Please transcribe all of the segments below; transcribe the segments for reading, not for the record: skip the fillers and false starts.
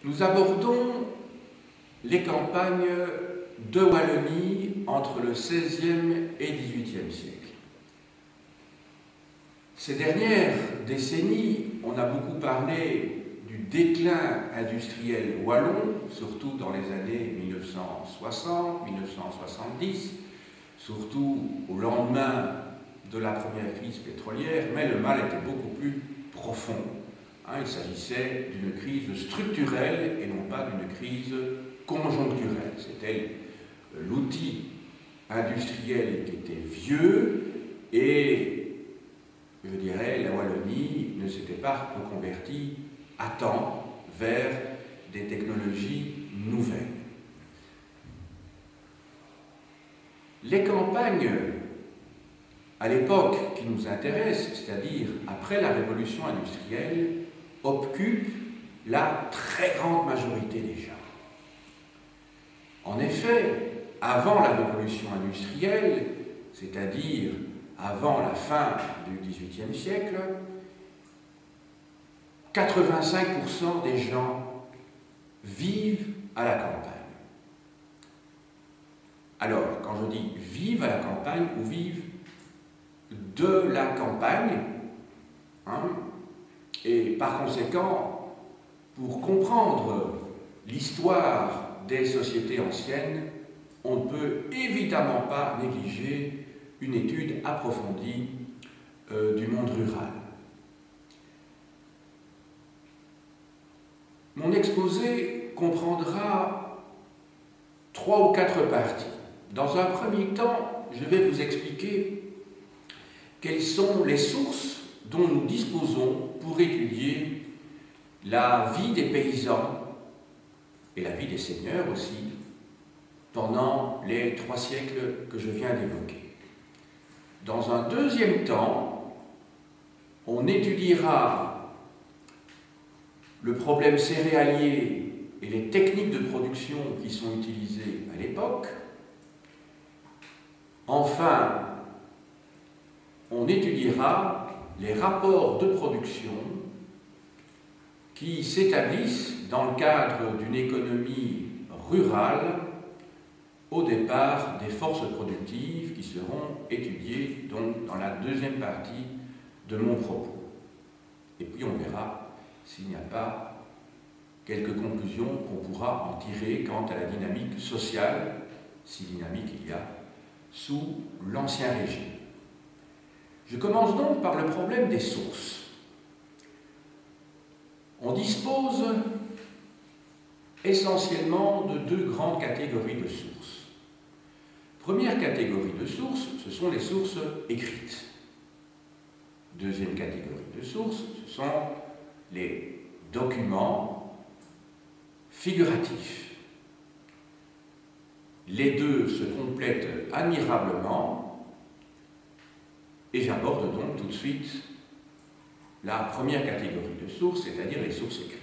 Nous abordons les campagnes de Wallonie entre le XVIe et XVIIIe siècle. Ces dernières décennies, on a beaucoup parlé du déclin industriel wallon, surtout dans les années 1960, 1970, surtout au lendemain de la première crise pétrolière, mais le mal était beaucoup plus profond. Il s'agissait d'une crise structurelle et non pas d'une crise conjoncturelle. C'était l'outil industriel qui était vieux et, je dirais, la Wallonie ne s'était pas reconvertie à temps vers des technologies nouvelles. Les campagnes à l'époque qui nous intéresse, c'est-à-dire après la révolution industrielle, occupent la très grande majorité des gens. En effet, avant la révolution industrielle, c'est-à-dire avant la fin du XVIIIe siècle, 85% des gens vivent à la campagne. Alors, quand je dis vivent à la campagne ou vivent de la campagne, et par conséquent, pour comprendre l'histoire des sociétés anciennes, on ne peut évidemment pas négliger une étude approfondie du monde rural. Mon exposé comprendra 3 ou 4 parties. Dans un premier temps, je vais vous expliquer quelles sont les sources dont nous disposons pour étudier la vie des paysans et la vie des seigneurs aussi pendant les 3 siècles que je viens d'évoquer. Dans un deuxième temps, on étudiera le problème céréalier et les techniques de production qui sont utilisées à l'époque. Enfin, on étudiera les rapports de production qui s'établissent dans le cadre d'une économie rurale au départ des forces productives qui seront étudiées donc dans la deuxième partie de mon propos. Et puis on verra s'il n'y a pas quelques conclusions qu'on pourra en tirer quant à la dynamique sociale, si dynamique il y a, sous l'Ancien Régime. Je commence donc par le problème des sources. On dispose essentiellement de 2 grandes catégories de sources. Première catégorie de sources, ce sont les sources écrites. Deuxième catégorie de sources, ce sont les documents figuratifs. Les deux se complètent admirablement. Et j'aborde donc tout de suite la première catégorie de sources, c'est-à-dire les sources écrites.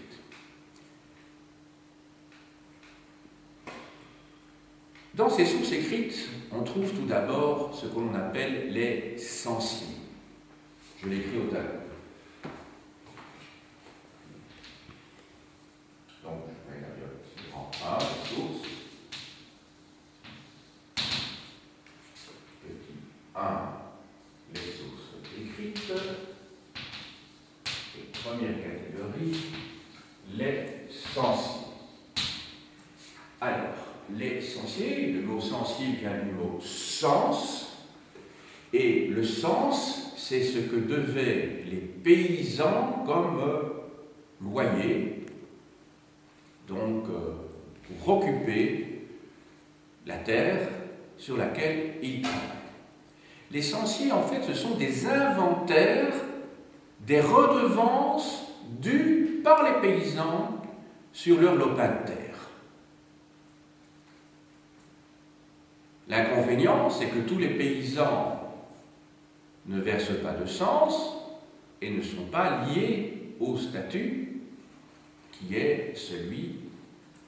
Dans ces sources écrites, on trouve tout d'abord ce que l'on appelle les censiers. Je l'écris au tableau. Donc, je vais la grand A, les sources. Petit 1. Les sources écrites, et première catégorie, les censiers. Alors, les censiers, le mot censier vient du mot sens, et le sens, c'est ce que devaient les paysans comme loyer, donc pour occuper la terre sur laquelle ils travaillent. Les censiers, en fait, ce sont des inventaires des redevances dues par les paysans sur leur lopin de terre. L'inconvénient, c'est que tous les paysans ne versent pas de cens et ne sont pas liés au statut qui est celui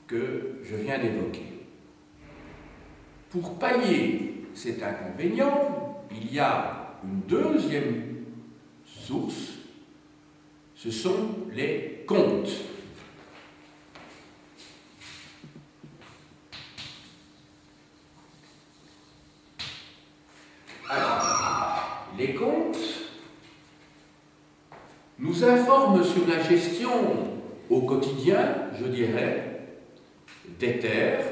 que je viens d'évoquer. Pour pallier cet inconvénient, il y a une deuxième source, ce sont les comptes. comptes nous informe sur la gestion au quotidien, je dirais, des terres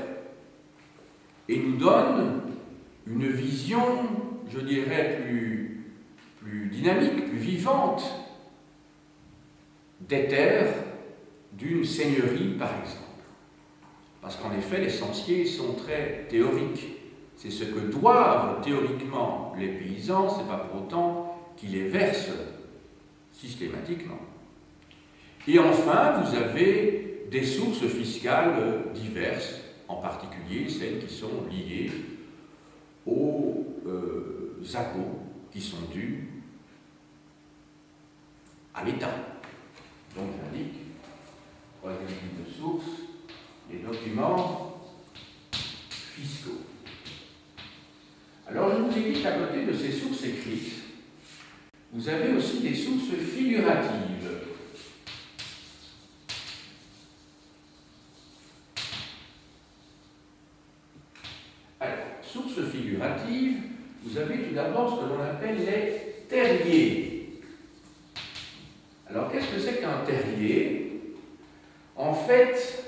et nous donne une vision, je dirais, plus dynamique, plus vivante des terres d'une seigneurie, par exemple. Parce qu'en effet, les censés sont très théoriques. C'est ce que doivent théoriquement les paysans, ce n'est pas pour autant qu'ils les versent systématiquement. Et enfin, vous avez des sources fiscales diverses, en particulier celles qui sont liées aux impôts qui sont dus à l'État. Donc j'indique, troisième type de source, les documents fiscaux. Alors je vous ai dit qu'à côté de ces sources écrites, vous avez aussi des sources figuratives. Alors, sources figuratives, vous avez tout d'abord ce que l'on appelle les terriers. Alors, qu'est-ce que c'est qu'un terrier? En fait,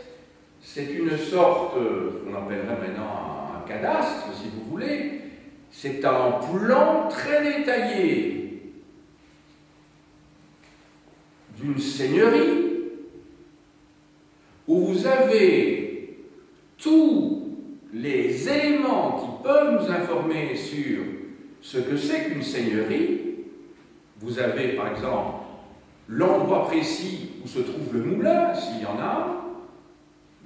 c'est une sorte, qu'on appellerait maintenant un cadastre, si vous voulez. C'est un plan très détaillé d'une seigneurie où vous avez tous les éléments qui peuvent nous informer sur ce que c'est qu'une seigneurie. Vous avez par exemple l'endroit précis où se trouve le moulin, s'il y en a,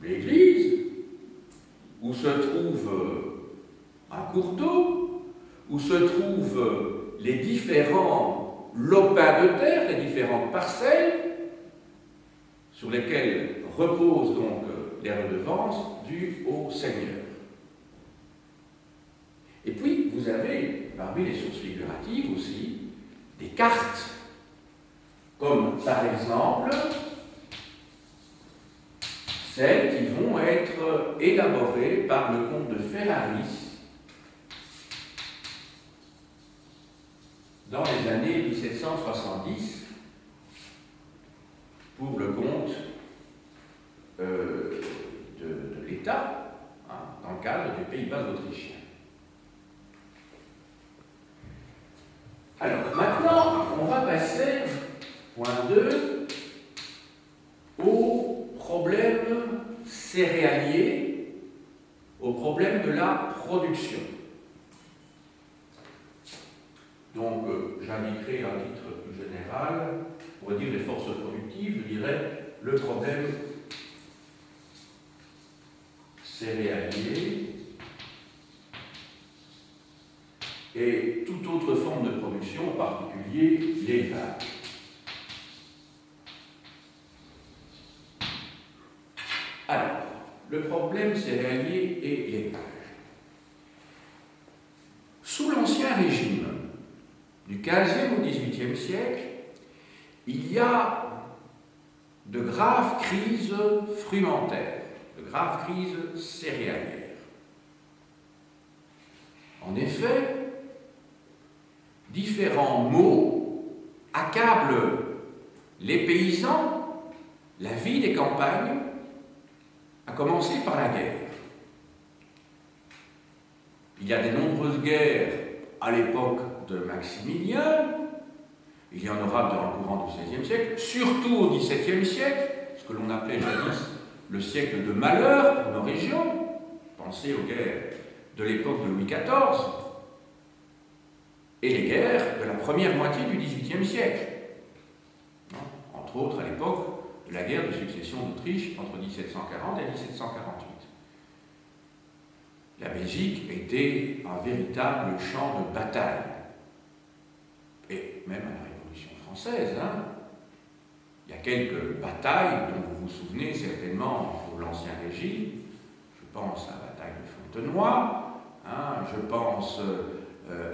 l'église, où se trouve un cours d'eau, où se trouvent les différents lopins de terre, les différentes parcelles, sur lesquelles reposent donc les redevances dues au Seigneur. Et puis, vous avez, parmi les sources figuratives aussi, des cartes, comme par exemple celles qui vont être élaborées par le comte de Ferraris dans les années 1770 pour le compte de l'État, hein, dans le cadre des Pays-Bas autrichiens. Alors maintenant, on va passer, point 2, au problème céréalier, au problème de la production. Donc, j'indiquerai un titre plus général, pour dire les forces productives, je dirais le problème céréalier et toute autre forme de production, en particulier l'élevage. Alors, le problème céréalier et l'élevage. Sous l'Ancien Régime, du XVe au XVIIIe siècle, il y a de graves crises frumentaires, de graves crises céréalières. En effet, différents maux accablent les paysans, la vie des campagnes, à commencer par la guerre. Il y a de nombreuses guerres à l'époque de Maximilien, il y en aura dans le courant du XVIe siècle, surtout au XVIIe siècle, ce que l'on appelait jadis le siècle de malheur pour nos régions. Pensez aux guerres de l'époque de Louis XIV et les guerres de la première moitié du XVIIIe siècle. Entre autres, à l'époque de la guerre de succession d'Autriche entre 1740 et 1748. La Belgique était un véritable champ de bataille. Et même à la Révolution française, hein, il y a quelques batailles dont vous vous souvenez certainement pour l'Ancien Régime. Je pense à la bataille de Fontenoy, hein, je pense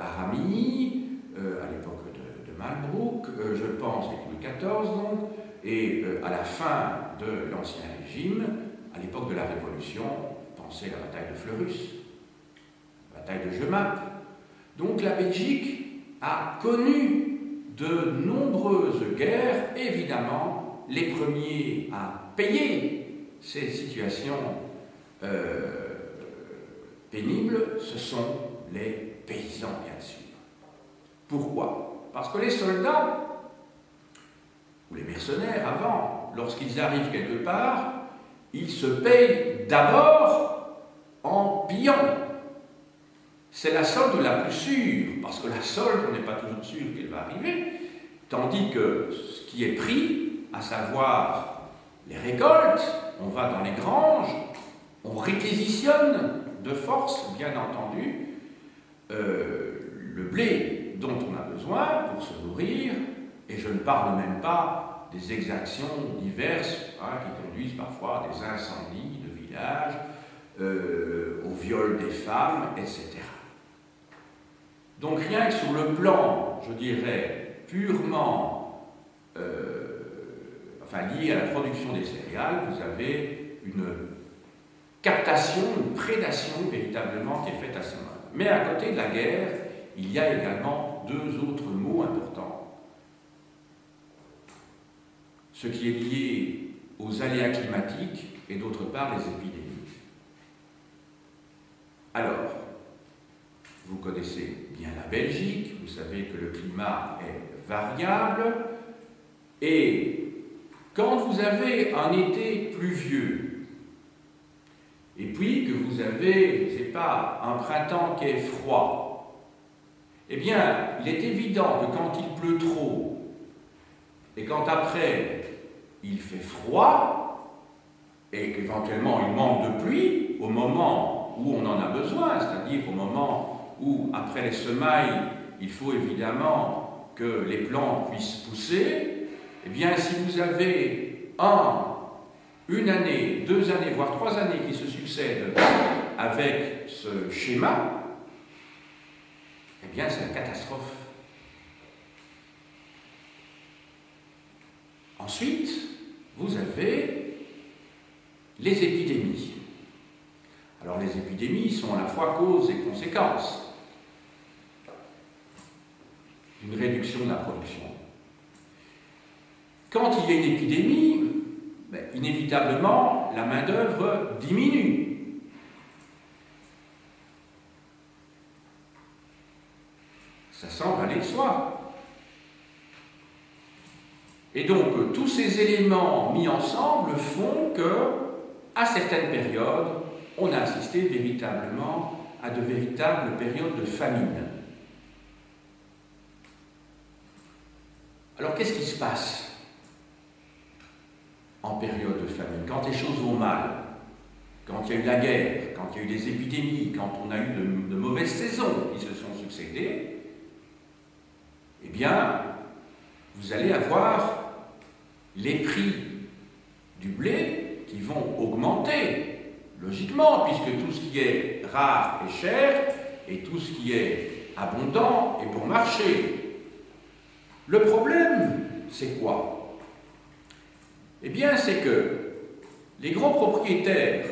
à Ramillies, à l'époque de Malbrouck, je pense à Louis XIV donc, et à la fin de l'Ancien Régime, à l'époque de la Révolution, pensez à la bataille de Fleurus, la bataille de Jemappes. Donc la Belgique a connu de nombreuses guerres. Évidemment, les premiers à payer ces situations pénibles, ce sont les paysans, bien sûr. Pourquoi? Parce que les soldats, ou les mercenaires avant, lorsqu'ils arrivent quelque part, ils se payent d'abord en pillant. C'est la solde la plus sûre, parce que la solde, on n'est pas toujours sûr qu'elle va arriver, tandis que ce qui est pris, à savoir les récoltes, on va dans les granges, on réquisitionne de force, bien entendu, le blé dont on a besoin pour se nourrir, et je ne parle même pas des exactions diverses qui conduisent parfois à des incendies de villages, au viol des femmes, etc. Donc rien que sur le plan, je dirais, purement lié à la production des céréales, vous avez une captation, une prédation véritablement qui est faite à ce moment. Mais à côté de la guerre, il y a également deux autres mots importants. Ce qui est lié aux aléas climatiques et d'autre part les épidémies. Alors, vous connaissez bien la Belgique, vous savez que le climat est variable, et quand vous avez un été pluvieux, et puis que vous avez, je ne sais pas, un printemps qui est froid, eh bien, il est évident que quand il pleut trop, et quand après il fait froid, et qu'éventuellement il manque de pluie, au moment où on en a besoin, c'est-à-dire au moment où, après les semailles, il faut évidemment que les plantes puissent pousser, eh bien, si vous avez une année, 2 années, voire 3 années qui se succèdent avec ce schéma, eh bien, c'est la catastrophe. Ensuite, vous avez les épidémies. Alors, les épidémies sont à la fois cause et conséquence d'une réduction de la production. Quand il y a une épidémie, inévitablement, la main-d'œuvre diminue. Ça semble aller de soi. Et donc, tous ces éléments mis ensemble font que, à certaines périodes, on a assisté véritablement à de véritables périodes de famine. Alors, qu'est-ce qui se passe en période de famine, quand les choses vont mal, quand il y a eu la guerre, quand il y a eu des épidémies, quand on a eu de mauvaises saisons qui se sont succédées, eh bien, vous allez avoir les prix du blé qui vont augmenter, logiquement, puisque tout ce qui est rare est cher, et tout ce qui est abondant est bon marché. Le problème, c'est quoi ? Eh bien, c'est que les grands propriétaires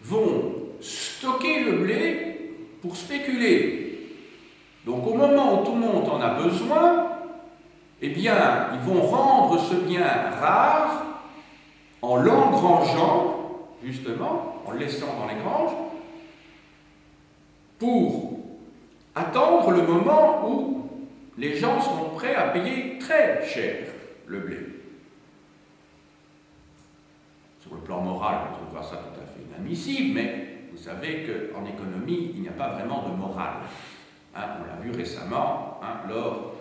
vont stocker le blé pour spéculer. Donc, au moment où tout le monde en a besoin, eh bien, ils vont rendre ce bien rare en l'engrangeant, justement, en le laissant dans les granges, pour attendre le moment où les gens seront prêts à payer très cher le blé. Sur le plan moral, on trouvera ça tout à fait inadmissible, mais vous savez qu'en économie, il n'y a pas vraiment de morale. On l'a vu récemment lors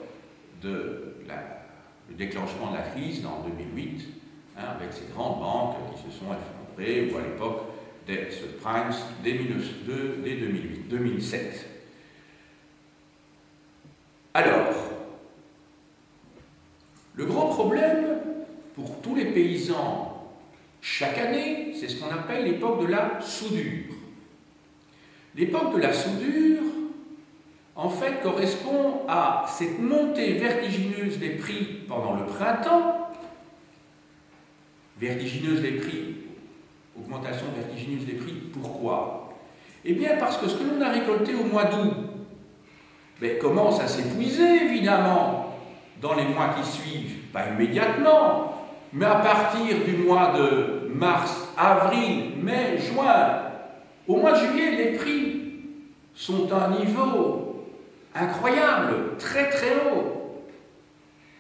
du déclenchement de la crise en 2008, avec ces grandes banques qui se sont effondrées, ou à l'époque des subprimes dès 2007. Alors, le grand problème pour tous les paysans chaque année, c'est ce qu'on appelle l'époque de la soudure. L'époque de la soudure, en fait, correspond à cette montée vertigineuse des prix pendant le printemps, vertigineuse des prix, augmentation vertigineuse des prix, pourquoi? Eh bien, parce que ce que l'on a récolté au mois d'août, mais commence à s'épuiser, évidemment, dans les mois qui suivent. Pas immédiatement, mais à partir du mois de mars, avril, mai, juin, au mois de juillet, les prix sont à un niveau incroyable, très très haut.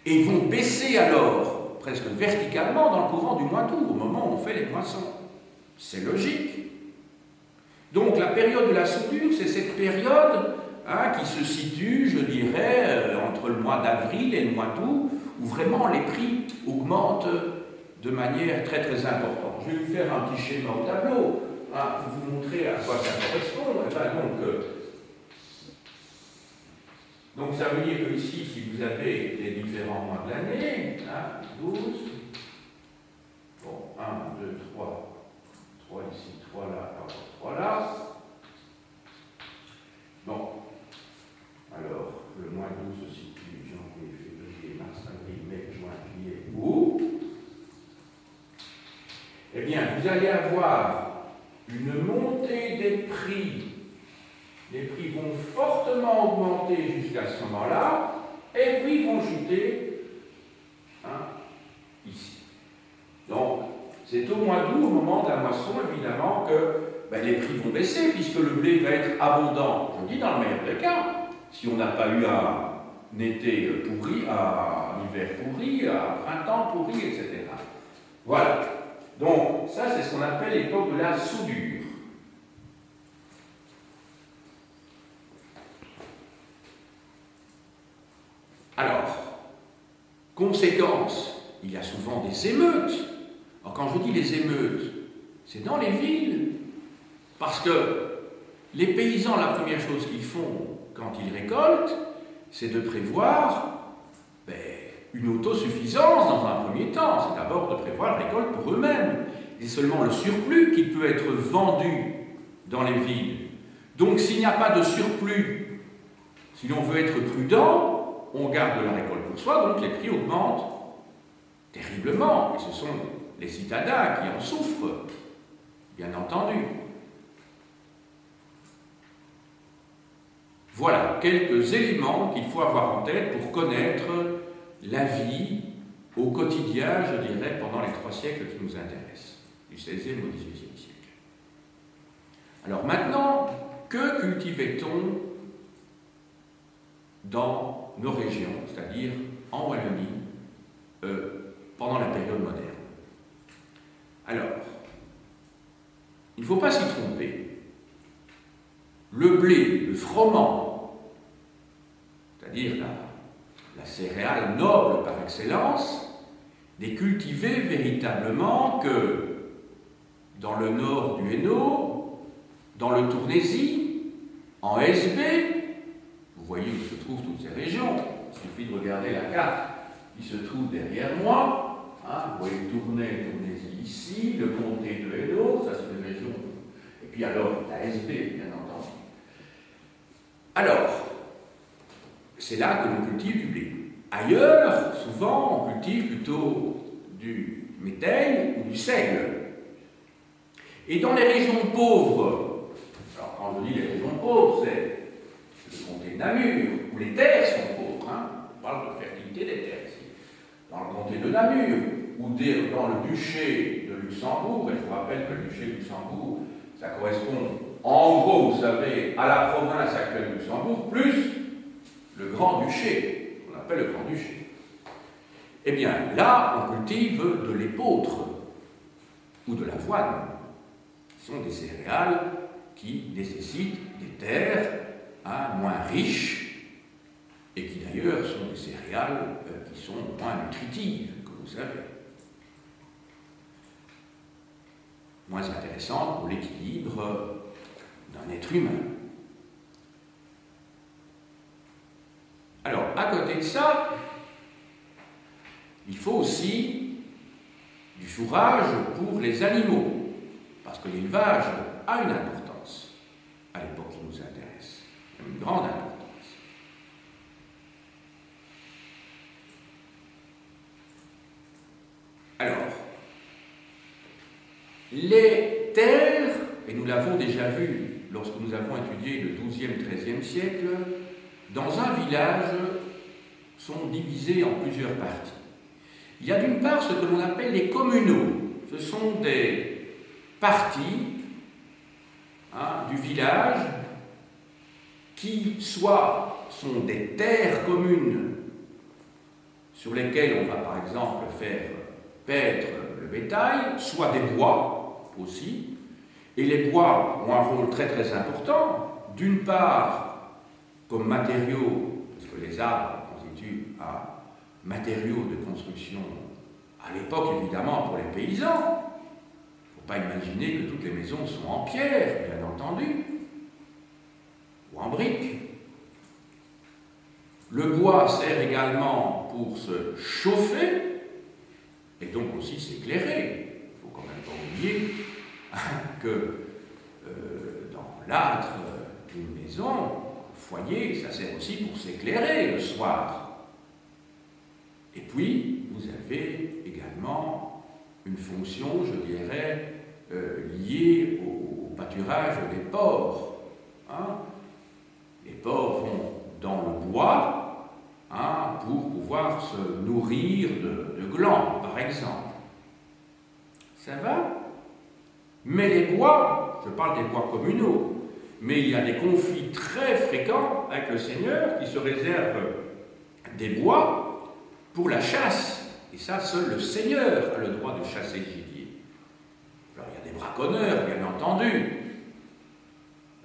Et ils vont baisser alors, presque verticalement, dans le courant du mois d'août, au moment où on fait les moissons. C'est logique. Donc la période de la soudure, c'est cette période qui se situe, je dirais, entre le mois d'avril et le mois d'août, où vraiment les prix augmentent de manière très très importante. Je vais vous faire un petit schéma au tableau, pour vous montrer à quoi ça correspond. Eh ben, donc ça veut dire que ici, si vous avez les différents mois de l'année, 12, bon, 1, 2, 3, 3 ici, 3 là, 3 là. Bon, alors, le mois d'août se situe janvier, février, mars, avril, mai, juin, juillet, août. Eh bien, vous allez avoir une montée des prix. Les prix vont fortement augmenter jusqu'à ce moment-là, et puis vont chuter ici. Donc, c'est au mois d'août, au moment de la moisson, évidemment, que les prix vont baisser, puisque le blé va être abondant. Je dis dans le meilleur des cas, si on n'a pas eu un été pourri, un hiver pourri, un printemps pourri, etc. Voilà. Donc, ça, c'est ce qu'on appelle l'époque de la soudure. Alors, conséquence, il y a souvent des émeutes. Alors, quand je dis les émeutes, c'est dans les villes. Parce que les paysans, la première chose qu'ils font quand ils récoltent, c'est de prévoir une autosuffisance dans un premier temps. C'est d'abord de prévoir la récolte pour eux-mêmes. C'est seulement le surplus qui peut être vendu dans les villes. Donc s'il n'y a pas de surplus, si l'on veut être prudent, on garde la récolte pour soi, donc les prix augmentent terriblement. Et ce sont les citadins qui en souffrent, bien entendu. Voilà quelques éléments qu'il faut avoir en tête pour connaître la vie au quotidien, je dirais, pendant les 3 siècles qui nous intéressent, du XVIe au XVIIIe siècle. Alors maintenant, que cultivait-on dans nos régions, c'est-à-dire en Wallonie, pendant la période moderne? Alors, il ne faut pas s'y tromper. Le blé, le froment, c'est-à-dire la céréale noble par excellence, n'est cultivé véritablement que dans le nord du Hainaut, dans le Tournaisis, en SB. Vous voyez où se trouvent toutes ces régions. Il suffit de regarder la carte qui se trouve derrière moi. Vous voyez le Tournaisis ici, le comté de Hainaut, ça c'est une région. Et puis alors la SB, bien entendu. Alors, c'est là que l'on cultive du blé. Ailleurs, souvent, on cultive plutôt du méthèle ou du seigle. Et dans les régions pauvres, alors quand je dis les régions pauvres, c'est le comté de Namur, où les terres sont pauvres. On parle de fertilité des terres ici. Dans le comté de Namur, ou dans le duché de Luxembourg, et je vous rappelle que le duché de Luxembourg, ça correspond en gros, vous savez, à la province actuelle de Luxembourg, plus le Grand-Duché, qu'on appelle le Grand-Duché. Eh bien, là, on cultive de l'épeautre ou de l'avoine. Ce sont des céréales qui nécessitent des terres moins riches et qui d'ailleurs sont des céréales qui sont moins nutritives, comme vous savez. Moins intéressantes pour l'équilibre d'un être humain. Alors, à côté de ça, il faut aussi du fourrage pour les animaux, parce que l'élevage a une importance à l'époque qui nous intéresse, une grande importance. Alors, les terres, et nous l'avons déjà vu lorsque nous avons étudié le XIIe, XIIIe siècle, dans un village, sont divisés en plusieurs parties. Il y a d'une part ce que l'on appelle les communaux. Ce sont des parties du village qui soit sont des terres communes sur lesquelles on va par exemple faire paître le bétail, soit des bois aussi. Et les bois ont un rôle très très important, d'une part comme matériaux, parce que les arbres constituent un matériau de construction à l'époque évidemment pour les paysans. Il ne faut pas imaginer que toutes les maisons sont en pierre, bien entendu, ou en briques. Le bois sert également pour se chauffer et donc aussi s'éclairer. Il ne faut quand même pas oublier que dans l'âtre d'une maison, le foyer, ça sert aussi pour s'éclairer le soir. Et puis, vous avez également une fonction, je dirais, liée au pâturage des porcs. Les porcs vont dans le bois pour pouvoir se nourrir de glands, par exemple. Ça va? Mais les bois, je parle des bois communaux, mais il y a des conflits très fréquents avec le seigneur qui se réserve des bois pour la chasse. Et ça, seul le seigneur a le droit de chasser le gibier. Alors il y a des braconneurs, bien entendu.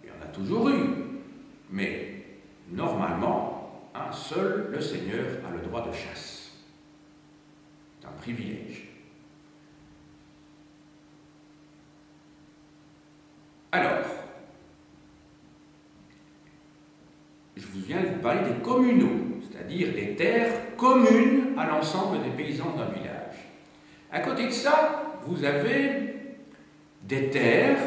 Il y en a toujours eu. Mais normalement, seul le seigneur a le droit de chasse. C'est un privilège. Alors, je viens de vous parler des communaux, c'est-à-dire des terres communes à l'ensemble des paysans d'un village. À côté de ça, vous avez des terres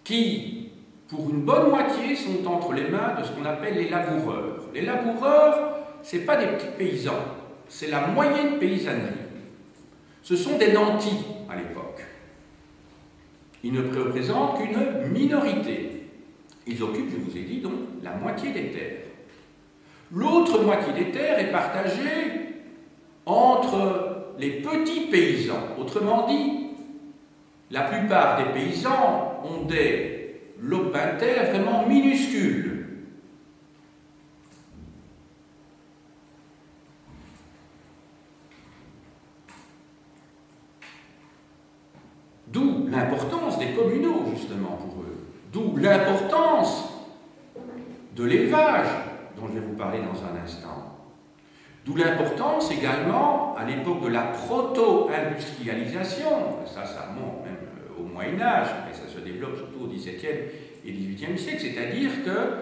qui, pour une bonne moitié, sont entre les mains de ce qu'on appelle les laboureurs. Les laboureurs, ce n'est pas des petits paysans, c'est la moyenne paysannerie. Ce sont des nantis à l'époque. Ils ne représentent qu'une minorité. Ils occupent, je vous ai dit, donc, la moitié des terres. L'autre moitié des terres est partagée entre les petits paysans. Autrement dit, la plupart des paysans ont des lopins de terre vraiment minuscules. D'où l'importance des communaux, justement, pour eux. D'où l'importance de l'élevage, dont je vais vous parler dans un instant. D'où l'importance également, à l'époque de la proto-industrialisation, ça remonte même au Moyen-Âge, mais ça se développe surtout au XVIIe et XVIIIe siècle, c'est-à-dire que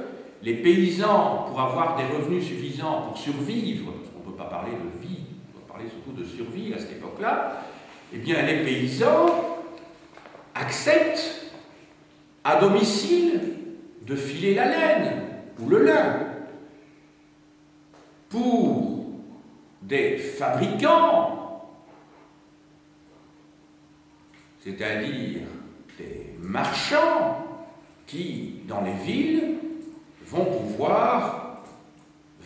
les paysans, pour avoir des revenus suffisants pour survivre, parce qu'on ne peut pas parler de vie, on peut parler surtout de survie à cette époque-là, eh bien les paysans acceptent à domicile de filer la laine ou le lin pour des fabricants, c'est-à-dire des marchands qui, dans les villes, vont pouvoir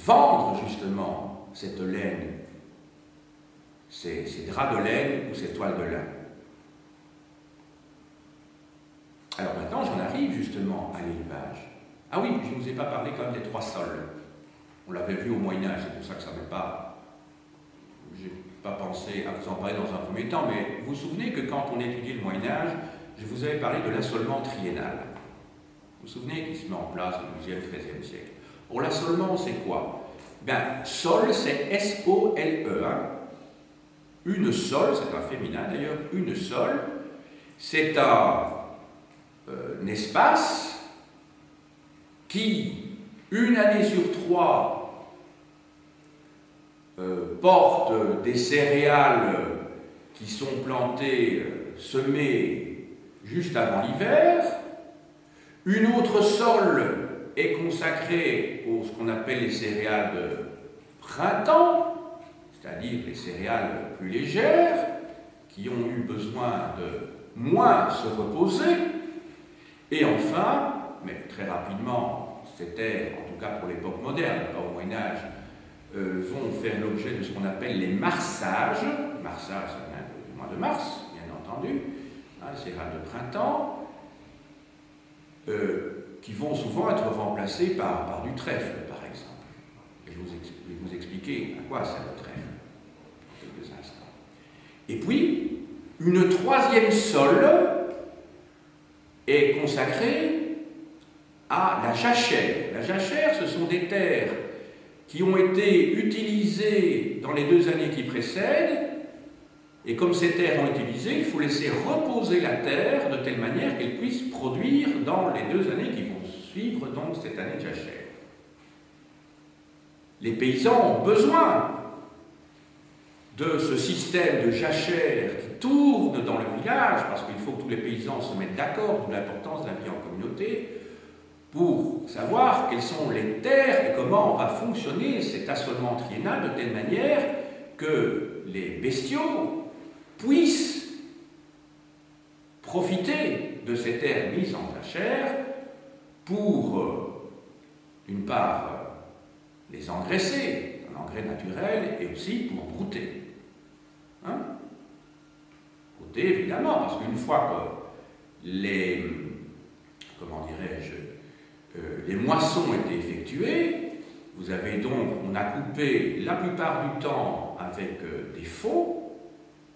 vendre justement cette laine, ces draps de laine ou ces toiles de lin. Alors maintenant, j'en arrive justement à l'élevage. Ah oui, je ne vous ai pas parlé quand même des 3 sols. On l'avait vu au Moyen-Âge, c'est pour ça que ça n'avait pas... Je n'ai pas pensé à vous en parler dans un premier temps, mais vous vous souvenez que quand on étudiait le Moyen-Âge, je vous avais parlé de l'assolement triennal. Vous vous souvenez qu'il se met en place au XIIe, XIIIe siècle. Or, l'assolement, c'est quoi? Ben, sol, c'est S-O-L-E. Une sole, c'est un féminin d'ailleurs, une sole, c'est un espace qui, une année sur 3, porte des céréales qui sont plantées, semées juste avant l'hiver. Une autre sole est consacrée à ce qu'on appelle les céréales de printemps, c'est-à-dire les céréales plus légères, qui ont eu besoin de moins se reposer. Et enfin, mais très rapidement, ces terres, en tout tout cas pour l'époque moderne, pas au Moyen-Âge, vont faire l'objet de ce qu'on appelle les marsages. Marsage, ça vient du mois de mars, bien entendu, hein, les céréales de printemps, qui vont souvent être remplacés par du trèfle, par exemple. Et je vais vous expliquer à quoi sert le trèfle dans quelques instants. Et puis, une troisième sole est consacrée à la jachère. La jachère, ce sont des terres qui ont été utilisées dans les 2 années qui précèdent, et comme ces terres ont été utilisées, il faut laisser reposer la terre de telle manière qu'elle puisse produire dans les 2 années qui vont suivre donc cette année de jachère. Les paysans ont besoin de ce système de jachère qui tourne dans le village, parce qu'il faut que tous les paysans se mettent d'accord de l'importance de la vie en communauté, pour savoir quelles sont les terres et comment va fonctionner cet assolement triennal de telle manière que les bestiaux puissent profiter de ces terres mises en jachère pour, d'une part, les engraisser, un engrais naturel, et aussi pour brouter. Hein? Brouter, évidemment, parce qu'une fois que les, comment dirais-je, les moissons étaient effectuées, vous avez donc, on a coupé la plupart du temps avec des faux,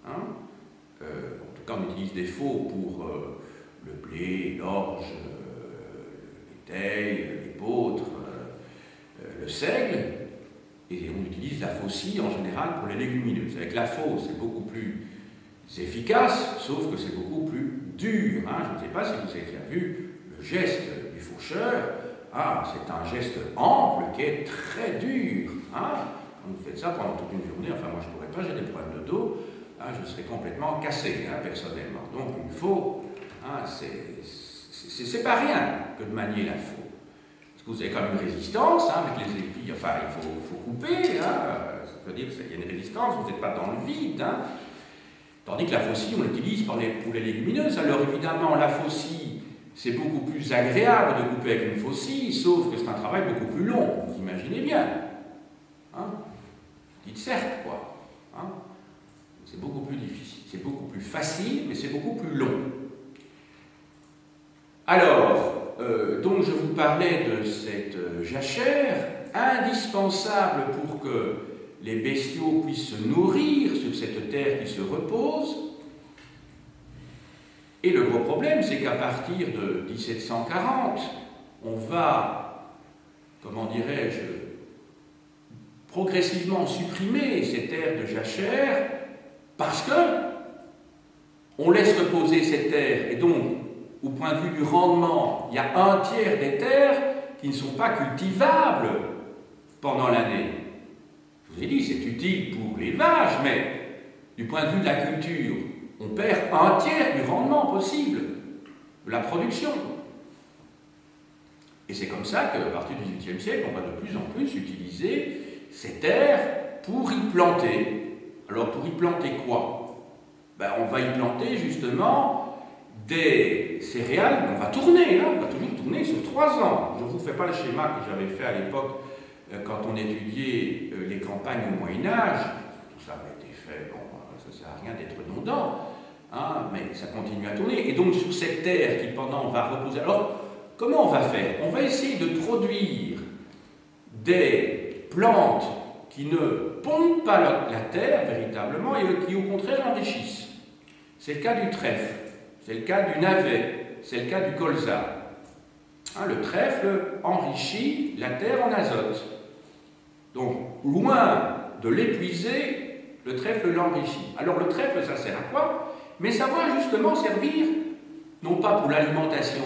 hein, en tout cas on utilise des faux pour le blé, l'orge, l'éteil, l'épeautre, le seigle, et on utilise la faucille en général pour les légumineuses. Avec la faux, c'est beaucoup plus efficace, sauf que c'est beaucoup plus dur. Hein. Je ne sais pas si vous avez déjà vu le geste du faucheur. Ah, c'est un geste ample qui est très dur. Hein. Quand vous faites ça pendant toute une journée, enfin moi je ne pourrais pas, j'ai des problèmes de dos, hein, je serais complètement cassé, hein, personnellement. Donc une faux, hein, c'est pas rien que de manier la faux. Parce que vous avez quand même une résistance, hein, avec les épis, enfin il faut couper, hein, ça veut dire qu'il y a une résistance, vous n'êtes pas dans le vide. Hein. Tandis que la faucille, on l'utilise pour les légumineuses. Alors évidemment, la faucille, c'est beaucoup plus agréable de couper avec une faucille, sauf que c'est un travail beaucoup plus long, vous imaginez bien. Hein? Dites certes, quoi. Hein? C'est beaucoup plus difficile. C'est beaucoup plus facile, mais c'est beaucoup plus long. Alors, donc je vous parlais de cette jachère, indispensable pour que les bestiaux puissent se nourrir sur cette terre qui se repose. Et le gros problème, c'est qu'à partir de 1740, on va, comment dirais-je, progressivement supprimer ces terres de jachère parce que on laisse reposer ces terres, et donc, au point de vue du rendement, il y a 1/3 des terres qui ne sont pas cultivables pendant l'année. Je vous ai dit, c'est utile pour l'élevage, mais du point de vue de la culture, on perd 1/3 du rendement possible de la production. Et c'est comme ça qu'à partir du XVIIIe siècle, on va de plus en plus utiliser ces terres pour y planter. Alors pour y planter quoi? Ben, on va y planter justement des céréales, on va tourner, hein, on va toujours tourner sur 3 ans. Je ne vous fais pas le schéma que j'avais fait à l'époque quand on étudiait les campagnes au Moyen-Âge. Tout ça avait été fait, bon, ça ne sert à rien d'être redondant, hein, mais ça continue à tourner. Et donc sur cette terre qui pendant va reposer. Alors, comment on va faire? On va essayer de produire des plantes qui ne pondent pas la terre véritablement et qui au contraire l'enrichissent. C'est le cas du trèfle, c'est le cas du navet, c'est le cas du colza. Hein, le trèfle enrichit la terre en azote. Donc, loin de l'épuiser, le trèfle l'enrichit. Alors le trèfle, ça sert à quoi? Mais ça va justement servir, non pas pour l'alimentation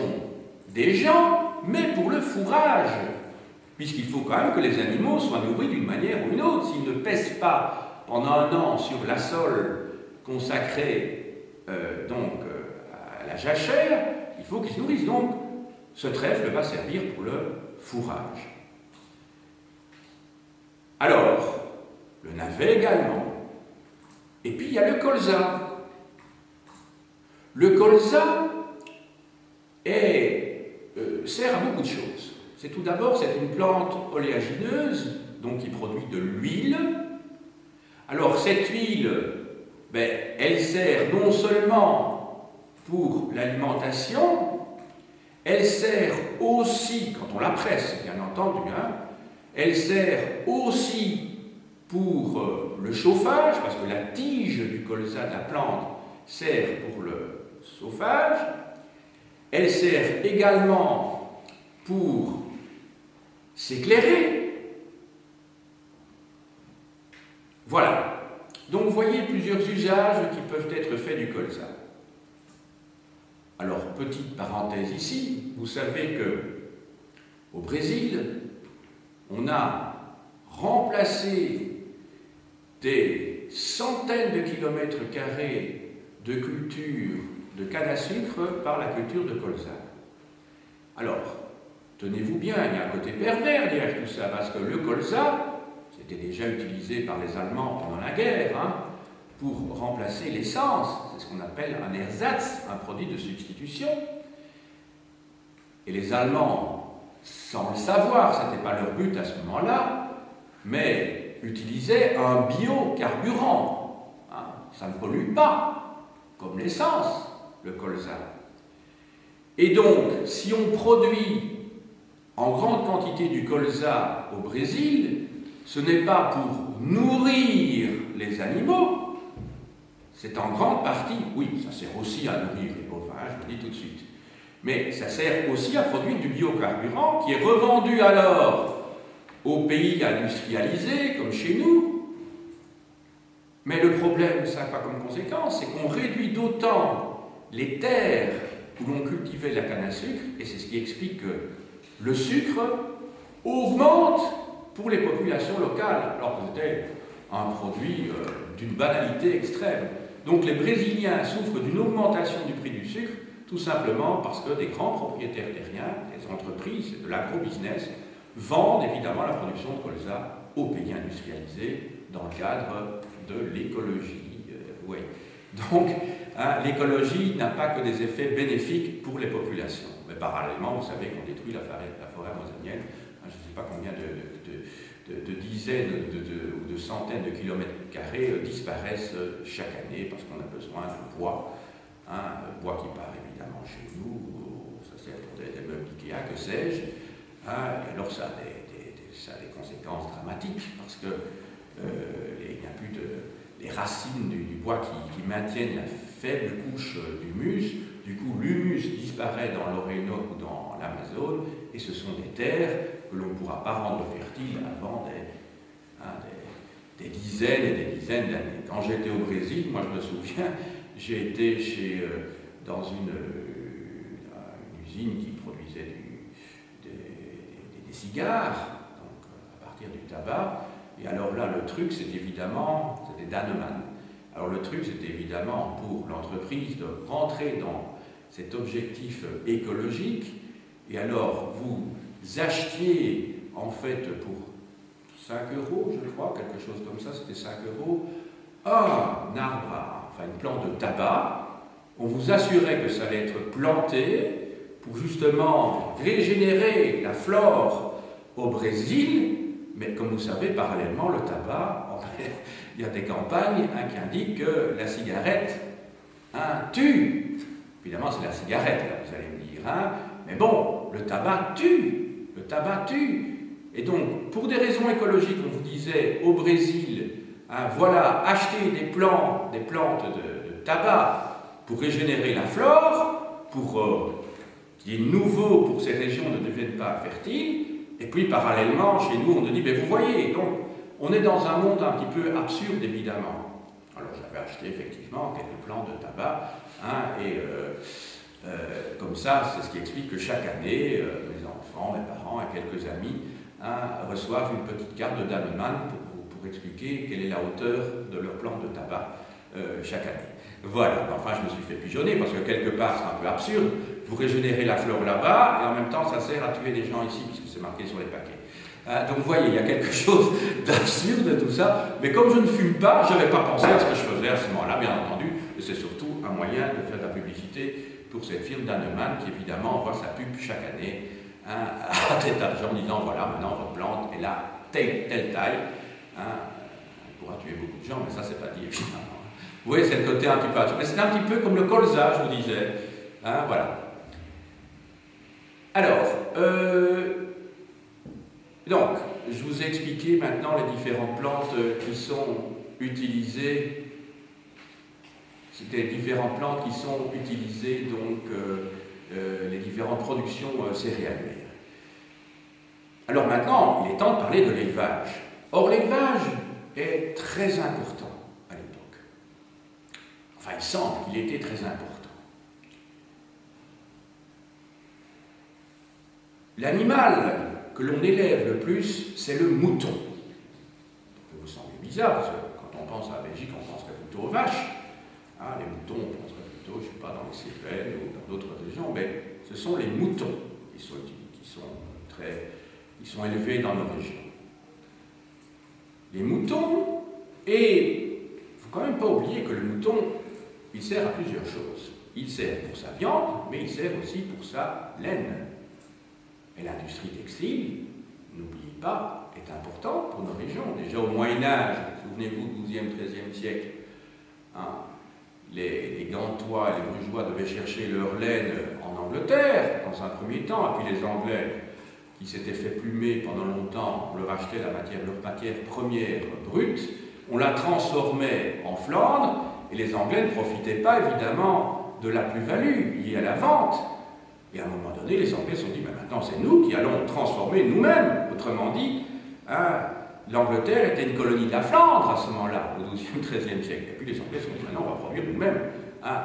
des gens, mais pour le fourrage. Puisqu'il faut quand même que les animaux soient nourris d'une manière ou d'une autre. S'ils ne pèsent pas pendant un an sur la sole consacrée à la jachère, il faut qu'ils se nourrissent. Donc, ce trèfle va servir pour le fourrage. Alors, le navet également. Et puis, il y a le colza. Le colza sert à beaucoup de choses. C'est tout d'abord, c'est une plante oléagineuse, donc qui produit de l'huile. Alors cette huile, ben, elle sert non seulement pour l'alimentation, elle sert aussi, quand on la presse, bien entendu, hein, elle sert aussi pour le chauffage, parce que la tige du colza de la plante sert pour le chauffage. Elle sert également pour s'éclairer. Voilà. Donc vous voyez plusieurs usages qui peuvent être faits du colza. Alors, petite parenthèse ici, vous savez que au Brésil, on a remplacé des centaines de kilomètres carrés de culture de canne à sucre par la culture de colza. Alors, tenez-vous bien, il y a un côté pervers derrière tout ça, parce que le colza, c'était déjà utilisé par les Allemands pendant la guerre, hein, pour remplacer l'essence. C'est ce qu'on appelle un ersatz, un produit de substitution. Et les Allemands, sans le savoir, ce n'était pas leur but à ce moment-là, mais utilisaient un biocarburant. Hein, ça ne pollue pas, comme l'essence, le colza. Et donc, si on produit en grande quantité du colza au Brésil, ce n'est pas pour nourrir les animaux, c'est en grande partie, oui, ça sert aussi à nourrir les bovins, je le dis tout de suite, mais ça sert aussi à produire du biocarburant qui est revendu alors aux pays industrialisés, comme chez nous. Mais le problème, ça a quoi comme conséquence? C'est qu'on réduit d'autant les terres où l'on cultivait la canne à sucre, et c'est ce qui explique que le sucre augmente pour les populations locales, alors que c'était un produit d'une banalité extrême. Donc les Brésiliens souffrent d'une augmentation du prix du sucre, tout simplement parce que des grands propriétaires terriens, des entreprises, de l'agro-business, vendent évidemment la production de colza aux pays industrialisés dans le cadre de l'écologie. Oui. Donc, hein, l'écologie n'a pas que des effets bénéfiques pour les populations. Mais parallèlement, vous savez qu'on détruit la forêt amazonienne. Je ne sais pas combien de dizaines ou de centaines de kilomètres carrés disparaissent chaque année parce qu'on a besoin de bois. Hein, bois qui part évidemment chez nous, ça sert pour des meubles Ikea, que sais-je. Hein, et alors ça a des conséquences dramatiques parce que il n'y a plus les racines du bois qui maintiennent la faible couche d'humus. Du coup, l'humus disparaît dans l'Orénoque ou dans l'Amazone, et ce sont des terres que l'on ne pourra pas rendre fertiles avant des dizaines et des dizaines d'années. Quand j'étais au Brésil, moi je me souviens, j'ai été dans une usine qui produisait des cigares, donc à partir du tabac. Et alors là, le truc, c'était Dannemann. Alors le truc, c'était évidemment pour l'entreprise de rentrer dans cet objectif écologique. Et alors, vous achetiez, en fait, pour 5 €, je crois, quelque chose comme ça, c'était 5 €, un arbre, enfin une plante de tabac. On vous assurait que ça allait être planté pour justement régénérer la flore au Brésil. Mais comme vous savez, parallèlement, le tabac, il y a des campagnes qui indiquent que la cigarette tue. Évidemment, c'est la cigarette, là, vous allez me dire. Hein, mais bon, le tabac tue. Le tabac tue. Et donc, pour des raisons écologiques, on vous disait, au Brésil, voilà, achetez des plantes de tabac pour régénérer la flore, pour qui est nouveau pour ces régions ne deviennent pas fertiles. Et puis, parallèlement, chez nous, on nous dit, mais vous voyez, donc, on est dans un monde un petit peu absurde, évidemment. Alors, j'avais acheté, effectivement, quelques plantes de tabac, comme ça, c'est ce qui explique que chaque année, mes enfants, mes parents et quelques amis reçoivent une petite carte de Dannemann pour expliquer quelle est la hauteur de leur plante de tabac chaque année. Voilà, enfin, je me suis fait pigeonner, parce que quelque part, c'est un peu absurde. Vous régénérez la flore là-bas, et en même temps, ça sert à tuer des gens ici, puisque c'est marqué sur les paquets. Donc, vous voyez, il y a quelque chose d'absurde, tout ça. Mais comme je ne fume pas, je n'avais pas pensé à ce que je faisais à ce moment-là, bien entendu. Et c'est surtout un moyen de faire de la publicité pour cette firme Dannemann, qui, évidemment, envoie sa pub chaque année hein, à tête d'argent, en disant voilà, maintenant votre plante est là, telle taille. Hein, elle pourra tuer beaucoup de gens, mais ça, c'est pas dit évidemment. Vous voyez, c'est le côté un petit peu. Mais c'est un petit peu comme le colza, je vous disais. Hein, voilà. Alors, donc, je vous ai expliqué maintenant les différentes plantes qui sont utilisées. C'était les différentes plantes qui sont utilisées, donc, les différentes productions céréalières. Alors maintenant, il est temps de parler de l'élevage. Or, l'élevage est très important à l'époque. Enfin, il semble qu'il était très important. L'animal que l'on élève le plus, c'est le mouton. Ça peut vous sembler bizarre, parce que quand on pense à la Belgique, on penserait plutôt aux vaches. Ah, les moutons, on penserait plutôt, je ne sais pas, dans les Cévennes ou dans d'autres régions, mais ce sont les moutons qui sont élevés dans nos régions. Les moutons, et il ne faut quand même pas oublier que le mouton, il sert à plusieurs choses. Il sert pour sa viande, mais il sert aussi pour sa laine. Et l'industrie textile, n'oubliez pas, est importante pour nos régions. Déjà au Moyen-Âge, souvenez-vous, 12e, 13e siècle, hein, les Gantois et les Brugeois devaient chercher leur laine en Angleterre, dans un premier temps, et puis les Anglais, qui s'étaient fait plumer pendant longtemps, on leur achetait leur matière première brute, on la transformait en Flandre, et les Anglais ne profitaient pas évidemment de la plus-value liée à la vente. Et à un moment donné, les Anglais se sont dit, mais maintenant c'est nous qui allons transformer nous-mêmes. Autrement dit, hein, l'Angleterre était une colonie de la Flandre à ce moment-là, au XIIe, XIIIe siècle. Et puis les Anglais se sont dit, maintenant on va produire nous-mêmes hein,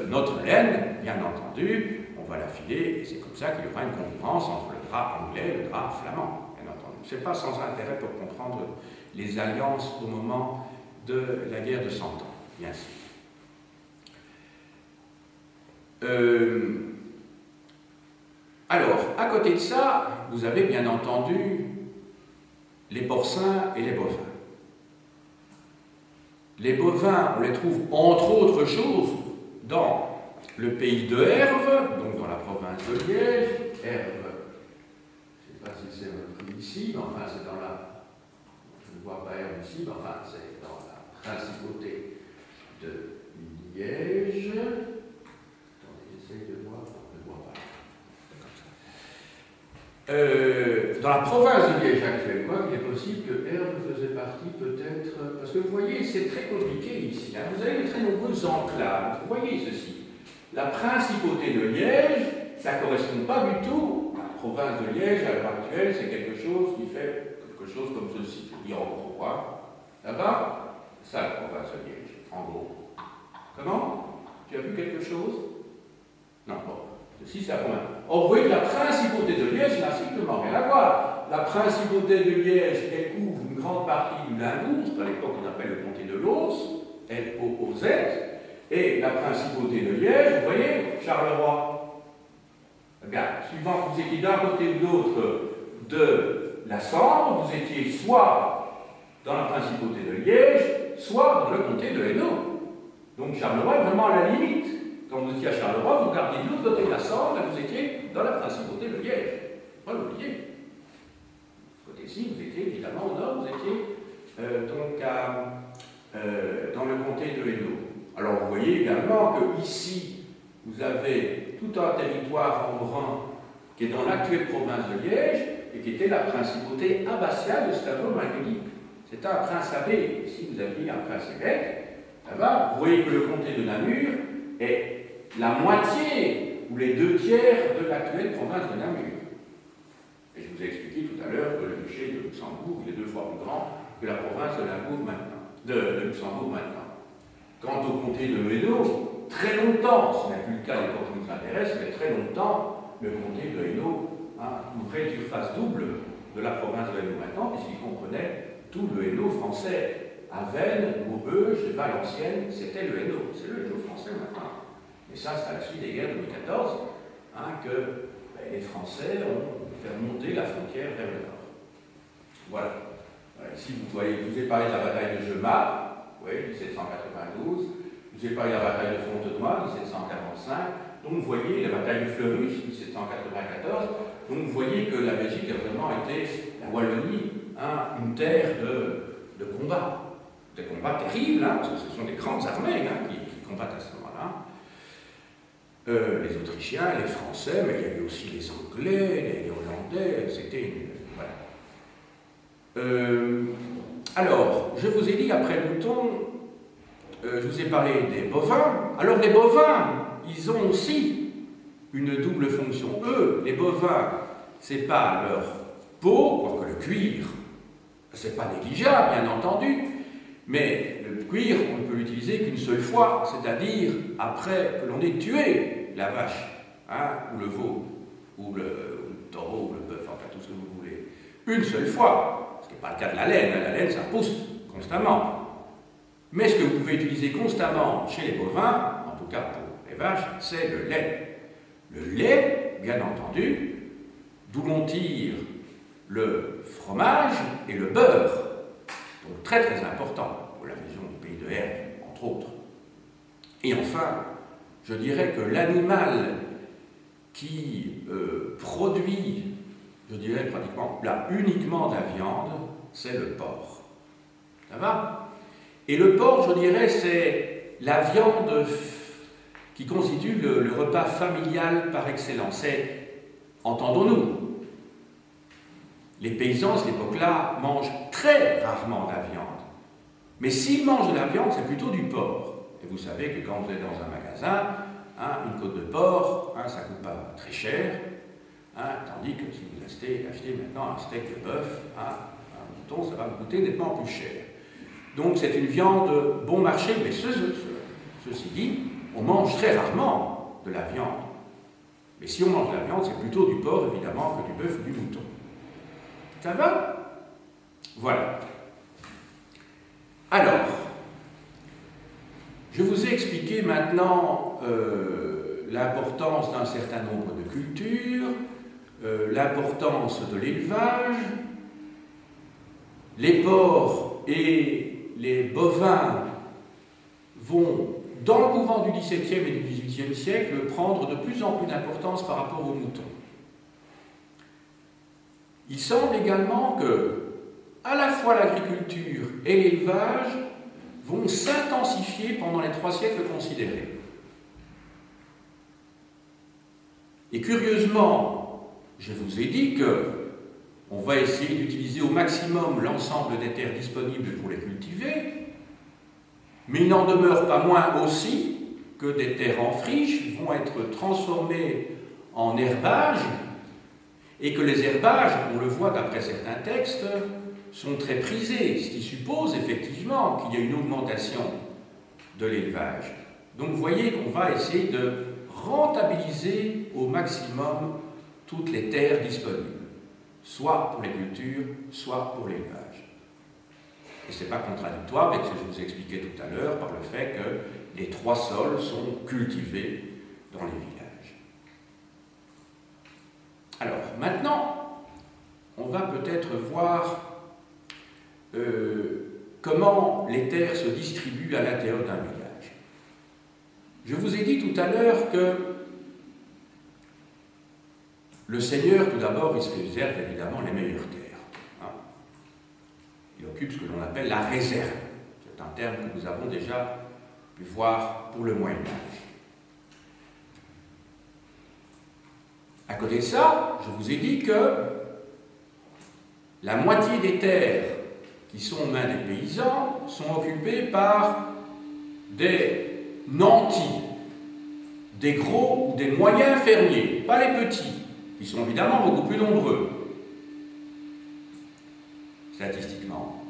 notre laine, bien entendu, on va la filer, et c'est comme ça qu'il y aura une concurrence entre le drap anglais et le drap flamand, bien entendu. Ce n'est pas sans intérêt pour comprendre les alliances au moment de la guerre de 100 ans, bien sûr. Alors, à côté de ça, vous avez bien entendu les porcins et les bovins. Les bovins, on les trouve entre autres choses dans le pays de Herve, donc dans la province de Liège. Herve, je ne sais pas si c'est votre ici, mais enfin c'est dans la... Je ne vois pas Herve ici, mais enfin c'est dans la principauté de Liège. Attendez, j'essaye de voir, je ne vois pas. Dans la province de Liège actuellement, il est possible que Herve faisait partie peut-être... Parce que vous voyez, c'est très compliqué ici. Hein. Vous avez de très nombreuses enclaves. Vous voyez ceci. La principauté de Liège, ça ne correspond pas du tout à la province de Liège à l'heure actuelle. C'est quelque chose qui fait quelque chose comme ceci. Je dis en gros. Hein. Là-bas, c'est ça la province de Liège, en gros. Comment? Tu as vu quelque chose? Non, bon. Ceci, c'est la province. Or, vous voyez que la principauté de Liège n'a strictement rien à voir. La principauté de Liège, elle couvre une grande partie du Limbourg, à l'époque on appelle le comté de l'Oz, L-O-O-Z, et la principauté de Liège, vous voyez, Charleroi. Eh bien, suivant que vous étiez d'un côté ou de l'autre de la Sambre, vous étiez soit dans la principauté de Liège, soit dans le comté de Hainaut. Donc Charleroi est vraiment à la limite. Quand vous étiez à Charleroi, vous regardiez de l'autre côté de la Sambre et vous étiez dans la principauté de Liège. Pas l'oublier. Ce côté-ci, vous étiez évidemment au nord, vous étiez donc dans le comté de Hainaut. Alors vous voyez également que ici, vous avez tout un territoire en brun qui est dans l'actuelle province de Liège et qui était la principauté abbatiale de Stavo-Marguerite. C'était un prince abbé. Ici, vous aviez un prince évêque. Là-bas, vous voyez que le comté de Namur est la moitié ou les 2 tiers de l'actuelle province de Namur. Et je vous ai expliqué tout à l'heure que le duché de Luxembourg est 2 fois plus grand que la province de Luxembourg maintenant. Quant au comté de Hainaut, très longtemps, ce n'est plus le cas à l'époque qui nous intéresse, mais très longtemps, le comté de Hainaut couvrait une surface double de la province de Hainaut maintenant, puisqu'il comprenait tout le Hainaut français. Avesnes, Maubeuge, Valenciennes, c'était le Hainaut. C'est le Hainaut français maintenant. Et ça, c'est à la suite des guerres de 2014 que les Français ont fait monter la frontière vers le nord. Voilà. Ici, vous voyez, je vous ai parlé de la bataille de Jemappes, oui, 1792. Je vous ai parlé de la bataille de Fontenoy, 1745. Donc, vous voyez, la bataille de Fleurus, 1794. Donc vous voyez que la Belgique a vraiment été, la Wallonie, hein, une terre de combat. Des combats terribles, hein, parce que ce sont des grandes armées hein, qui combattent à ce moment-là. Les Autrichiens, les Français, mais il y a eu aussi les Anglais, les Hollandais, c'était une... Voilà. Alors, je vous ai dit, après le mouton, je vous ai parlé des bovins. Alors les bovins, ils ont aussi une double fonction. Eux, les bovins, c'est pas leur peau, quoique le cuir, c'est pas négligeable, bien entendu, mais le cuir, on ne peut l'utiliser qu'une seule fois, c'est-à-dire après que l'on ait tué la vache, hein, ou le veau, ou le taureau, ou le bœuf, enfin tout ce que vous voulez. Une seule fois, ce qui n'est pas le cas de la laine, hein, la laine ça pousse constamment. Mais ce que vous pouvez utiliser constamment chez les bovins, en tout cas pour les vaches, c'est le lait. Le lait, bien entendu, d'où l'on tire le fromage et le beurre. Donc très très important pour la région du pays de Herve, entre autres. Et enfin, je dirais que l'animal qui produit, je dirais pratiquement, là, uniquement de la viande, c'est le porc. Ça va? Et le porc, je dirais, c'est la viande qui constitue le repas familial par excellence. C'est, entendons-nous, les paysans, à cette époque-là, mangent très rarement de la viande. Mais s'ils mangent de la viande, c'est plutôt du porc. Et vous savez que quand vous êtes dans un magasin, hein, une côte de porc, hein, ça ne coûte pas très cher, hein, tandis que si vous achetez maintenant un steak de bœuf, hein, un mouton, ça va vous coûter nettement plus cher. Donc c'est une viande bon marché, mais ceci dit, on mange très rarement de la viande. Mais si on mange de la viande, c'est plutôt du porc, évidemment, que du bœuf ou du mouton. Ça va? Voilà. Alors, je vous ai expliqué maintenant l'importance d'un certain nombre de cultures, l'importance de l'élevage. Les porcs et les bovins vont, dans le courant du XVIIe et du XVIIIe siècle, prendre de plus en plus d'importance par rapport aux moutons. Il semble également que, à la fois l'agriculture et l'élevage vont s'intensifier pendant les 3 siècles considérés. Et curieusement, je vous ai dit que on va essayer d'utiliser au maximum l'ensemble des terres disponibles pour les cultiver, mais il n'en demeure pas moins aussi que des terres en friche vont être transformées en herbage, et que les herbages, on le voit d'après certains textes, sont très prisés, ce qui suppose effectivement qu'il y a une augmentation de l'élevage. Donc vous voyez qu'on va essayer de rentabiliser au maximum toutes les terres disponibles, soit pour les cultures, soit pour l'élevage. Et ce n'est pas contradictoire avec ce que je vous ai expliqué tout à l'heure par le fait que les 3 sols sont cultivés dans les villages. Alors, maintenant, on va peut-être voir comment les terres se distribuent à l'intérieur d'un village. Je vous ai dit tout à l'heure que le seigneur, tout d'abord, il se réserve évidemment les meilleures terres. Hein. Il occupe ce que l'on appelle la réserve. C'est un terme que nous avons déjà pu voir pour le Moyen-Âge. À côté de ça, je vous ai dit que la moitié des terres qui sont aux mains des paysans sont occupées par des nantis, des gros ou des moyens fermiers, pas les petits, qui sont évidemment beaucoup plus nombreux, statistiquement.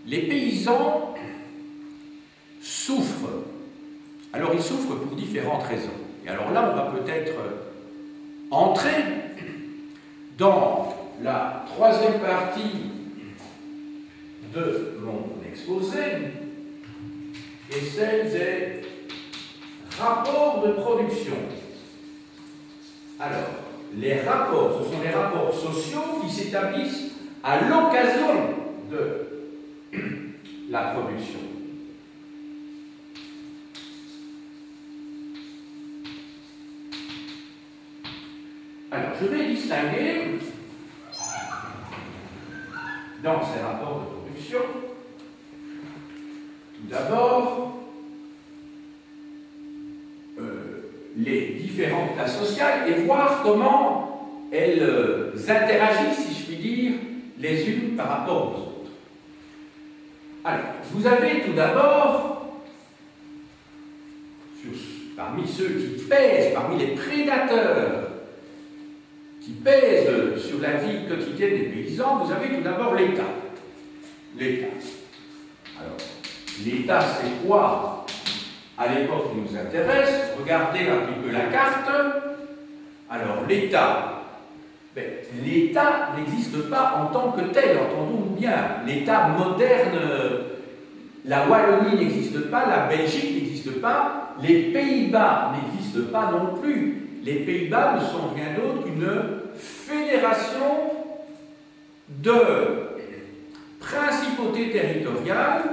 Les paysans souffrent. Alors ils souffrent pour différentes raisons. Et alors là, on va peut-être entrer dans la 3e partie de mon exposé, et celle des rapports de production. Alors, les rapports, ce sont les rapports sociaux qui s'établissent à l'occasion de la production. je vais distinguer dans ces rapports de production, tout d'abord, les différentes classes sociales et voir comment elles interagissent, si je puis dire, les unes par rapport aux autres. Alors, vous avez tout d'abord, parmi ceux qui pèsent, parmi les prédateurs qui pèsent sur la vie quotidienne des paysans, vous avez tout d'abord l'État. L'État. Alors, l'État, c'est quoi à l'époque qui nous intéresse? Regardez un petit peu la carte. Alors, l'État. L'État n'existe pas en tant que tel, entendons-nous bien. L'État moderne, la Wallonie n'existe pas, la Belgique n'existe pas, les Pays-Bas n'existent pas non plus. Les Pays-Bas ne sont rien d'autre qu'une fédération de principautés territoriales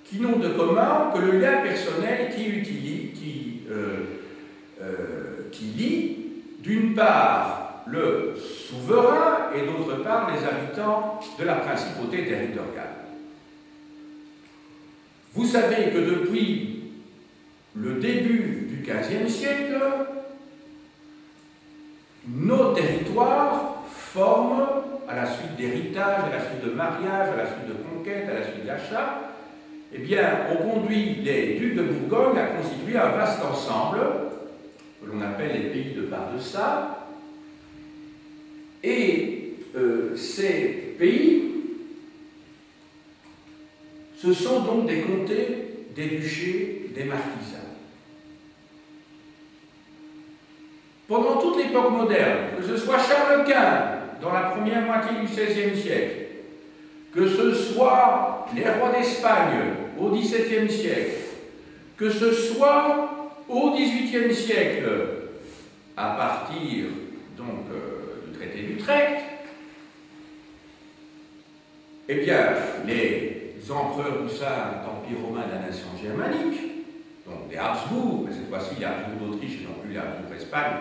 qui n'ont de commun que le lien personnel qui lie d'une part le souverain et d'autre part les habitants de la principauté territoriale. Vous savez que depuis le début du XVe siècle, nos territoires forment, à la suite d'héritage, à la suite de mariage, à la suite de conquête, à la suite d'achat, eh bien, on conduit les ducs de Bourgogne à constituer un vaste ensemble, que l'on appelle les pays de Bar-de-Sable, et ces pays, ce sont donc des comtés, des duchés, des marquisats. Pendant toute l'époque moderne, que ce soit Charles Quint, dans la première moitié du XVIe siècle, que ce soit les rois d'Espagne au XVIIe siècle, que ce soit au XVIIIe siècle, à partir donc du traité d'Utrecht, eh bien, les empereurs du Saint-Empire romain de la nation germanique, donc des Habsbourg, mais cette fois-ci les Habsbourg d'Autriche et non plus les Habsbourg d'Espagne,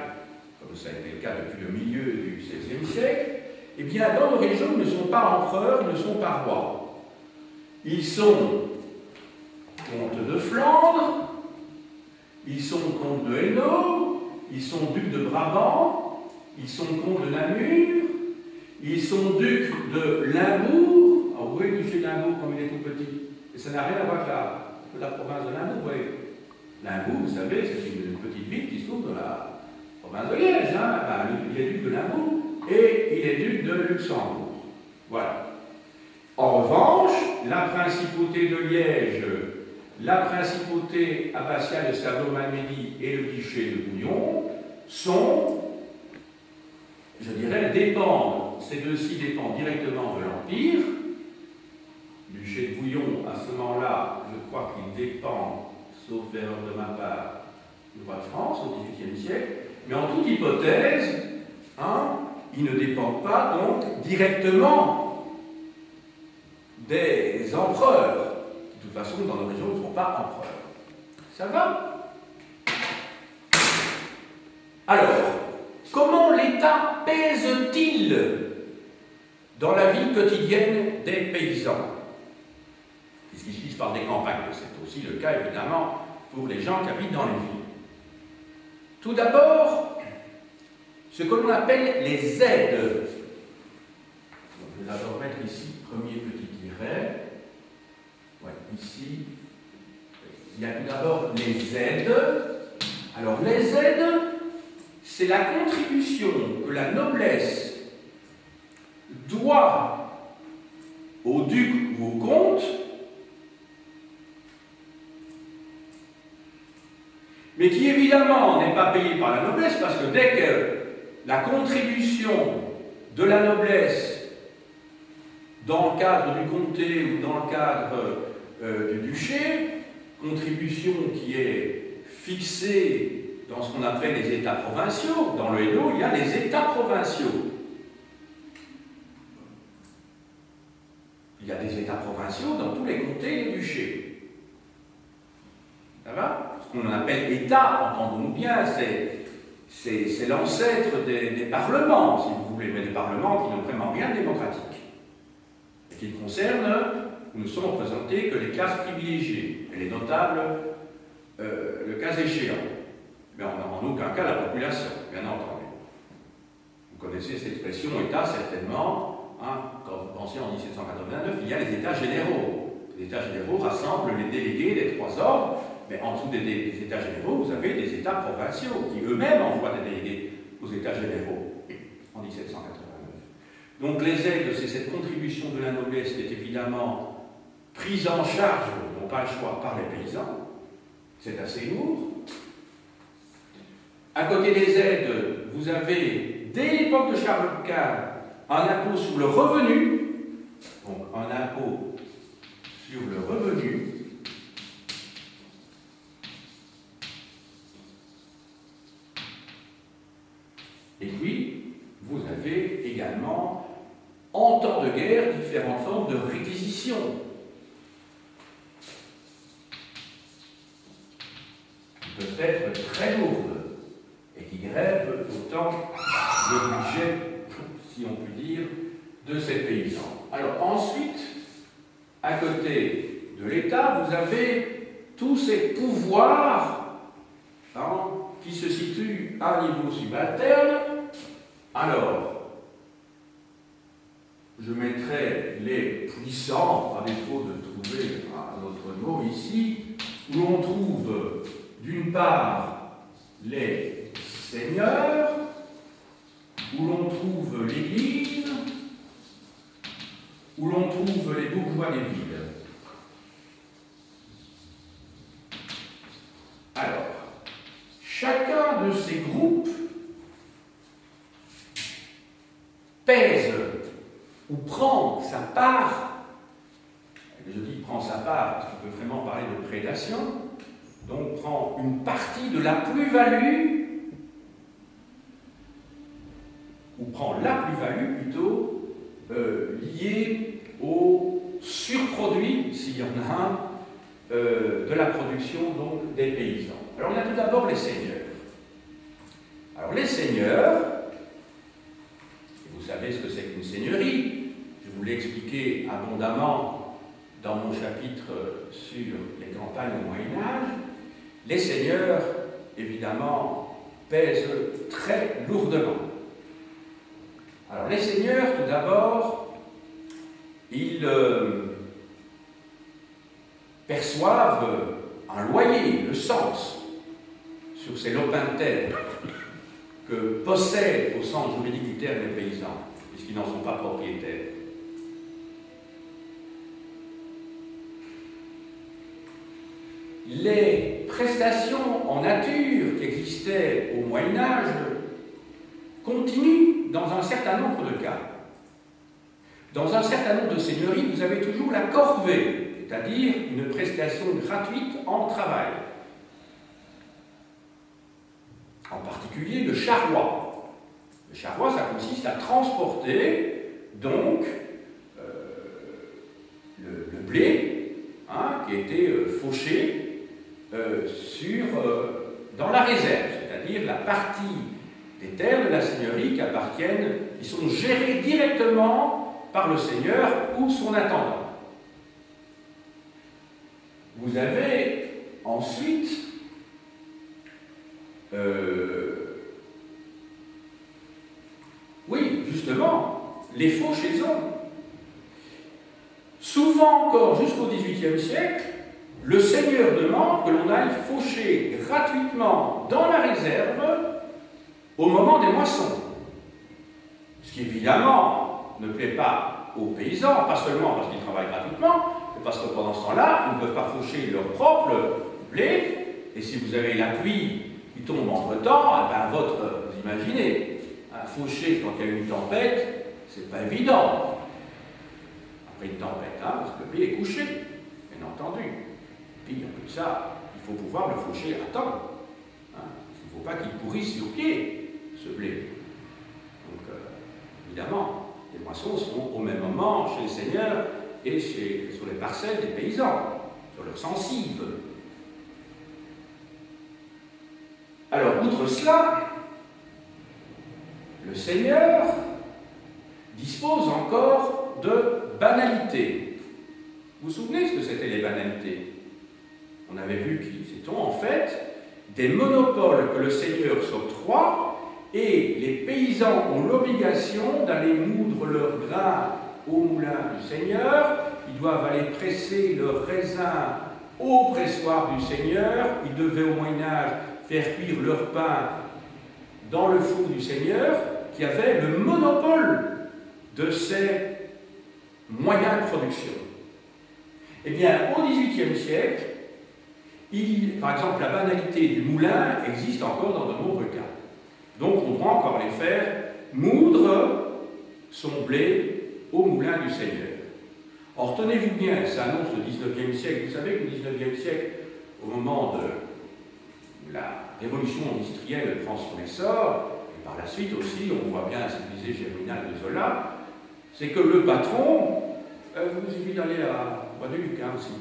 comme ça a été le cas depuis le milieu du XVIe siècle, eh bien, dans nos régions, ils ne sont pas empereurs, ils ne sont pas rois. Ils sont comtes de Flandre, ils sont comtes de Hainaut, ils sont ducs de Brabant, ils sont comtes de Namur, ils sont ducs de Limbourg. Alors, vous voyez le duché de Limbourg comme il est tout petit. Et ça n'a rien à voir avec la province de Limbourg, vous voyez. Limbourg, vous savez, c'est une petite ville qui se trouve dans la province de Liège. Il est duc de Limbourg et il est duc de Luxembourg. Voilà. En revanche, la principauté de Liège, la principauté abbatiale de Savoie-Malmedy et le duché de Bouillon sont, je dirais, dépendent, ces deux-ci dépendent directement de l'Empire. Le duché de Bouillon, à ce moment-là, je crois qu'il dépend, sauf erreur de ma part, du roi de France au XVIIIe siècle, mais en toute hypothèse, il ne dépend pas donc directement des empereurs. De toute façon, dans nos régions, ils ne sont pas empereurs. Ça va? Alors, comment l'État pèse-t-il dans la vie quotidienne des paysans? Puisqu'ici, je parle des campagnes, c'est aussi le cas, évidemment, pour les gens qui habitent dans les villes. Tout d'abord, ce que l'on appelle les aides. Je vais d'abord mettre ici, premier petit tiret. Ouais, ici. Il y a tout d'abord les aides. Alors, les aides, c'est la contribution que la noblesse doit au duc ou au comte, mais qui évidemment n'est pas payée par la noblesse, parce que dès que la contribution de la noblesse dans le cadre du comté ou dans le cadre du duché, contribution qui est fixée dans ce qu'on appelle les États provinciaux, dans le Hainaut, il y a les États provinciaux. Il y a des États provinciaux dans tous les comtés et les duchés. Ça va? Ce qu'on appelle État, entendons-nous bien, c'est l'ancêtre des parlements, si vous voulez, mais des parlements qui n'ont vraiment rien de démocratique. Et qui ne concernent, où ne sont représentés que les classes privilégiées, et les notables, le cas échéant. Mais en aucun cas la population, bien entendu. Vous connaissez cette expression État, certainement, hein, quand vous pensez en 1789, il y a les États généraux. Les États généraux rassemblent les délégués des trois ordres, mais en dessous des États généraux, vous avez des États provinciaux qui eux-mêmes envoient des délégués aux États généraux en 1789. Donc les aides, c'est cette contribution de la noblesse qui est évidemment prise en charge, non pas le choix, par les paysans. C'est assez lourd. À côté des aides, vous avez, dès l'époque de Charles Quint, un impôt sur le revenu, donc un impôt sur le revenu, et puis, vous avez également, en temps de guerre, différentes formes de réquisition. Qui peuvent être très lourdes et qui grèvent autant le budget, si on peut dire, de ces paysans. Alors ensuite, à côté de l'État, vous avez tous ces pouvoirs qui se situent à un niveau subalterne. Alors, je mettrai les puissants, à défaut de trouver un autre mot ici, où l'on trouve d'une part les seigneurs, où l'on trouve l'Église, où l'on trouve les bourgeois des villes. Alors, chacun de ces groupes pèse ou prend sa part, je dis prend sa part parce qu'on peut vraiment parler de prédation, donc prend une partie de la plus-value, ou prend la plus-value plutôt, liée au surproduit, s'il y en a un, de la production donc, des paysans. Alors on a tout d'abord les seigneurs. Alors les seigneurs, vous savez ce que c'est qu'une seigneurie, je vous l'ai expliqué abondamment dans mon chapitre sur les campagnes au Moyen-Âge. Les seigneurs, évidemment, pèsent très lourdement. Alors les seigneurs, tout d'abord, ils perçoivent un loyer, le sens, sur ces lopins de terre que possèdent au sens juridique du terme les paysans, puisqu'ils n'en sont pas propriétaires. Les prestations en nature qui existaient au Moyen-Âge continuent dans un certain nombre de cas. Dans un certain nombre de seigneuries, vous avez toujours la corvée, c'est-à-dire une prestation gratuite en travail. En particulier le charroi. Le charroi, ça consiste à transporter donc le blé qui a été fauché dans la réserve, c'est-à-dire la partie des terres de la seigneurie qui sont gérées directement par le seigneur ou son intendant. Vous avez ensuite oui, justement, les fauchaisons. Souvent encore, jusqu'au XVIIIe siècle, le seigneur demande que l'on aille faucher gratuitement dans la réserve au moment des moissons. Ce qui évidemment ne plaît pas aux paysans, pas seulement parce qu'ils travaillent gratuitement, mais parce que pendant ce temps-là, ils ne peuvent pas faucher leur propre blé, et si vous avez la pluie qui tombe entre-temps, vous imaginez, faucher quand il y a une tempête, c'est pas évident. Après une tempête, parce que le blé est couché, bien entendu. Et puis, en plus de ça, il faut pouvoir le faucher à temps. Il ne faut pas qu'il pourrisse sur pied, ce blé. Donc, évidemment, les moissons seront au même moment chez les seigneurs et sur les parcelles des paysans, sur leurs sensibles. Alors, outre cela, le seigneur dispose encore de banalités. Vous vous souvenez ce que c'était les banalités? On avait vu qu'ils étaient en fait des monopoles que le seigneur s'octroie et les paysans ont l'obligation d'aller moudre leur grain au moulin du seigneur, ils doivent aller presser leur raisin au pressoir du seigneur, ils devaient au Moyen-Âge faire cuire leur pain dans le four du seigneur qui avait le monopole de ces moyens de production. Eh bien, au XVIIIe siècle, par exemple, la banalité du moulin existe encore dans de nombreux cas. Donc, on doit encore les faire moudre son blé au moulin du seigneur. Or, tenez-vous bien, ça annonce le XIXe siècle. Vous savez que le XIXe siècle, au moment de la révolution industrielle, prend son essor, et par la suite aussi, on voit bien la civilisée germinale de Zola, c'est que le patron, vous suffit d'aller à Guadeloupe aussi,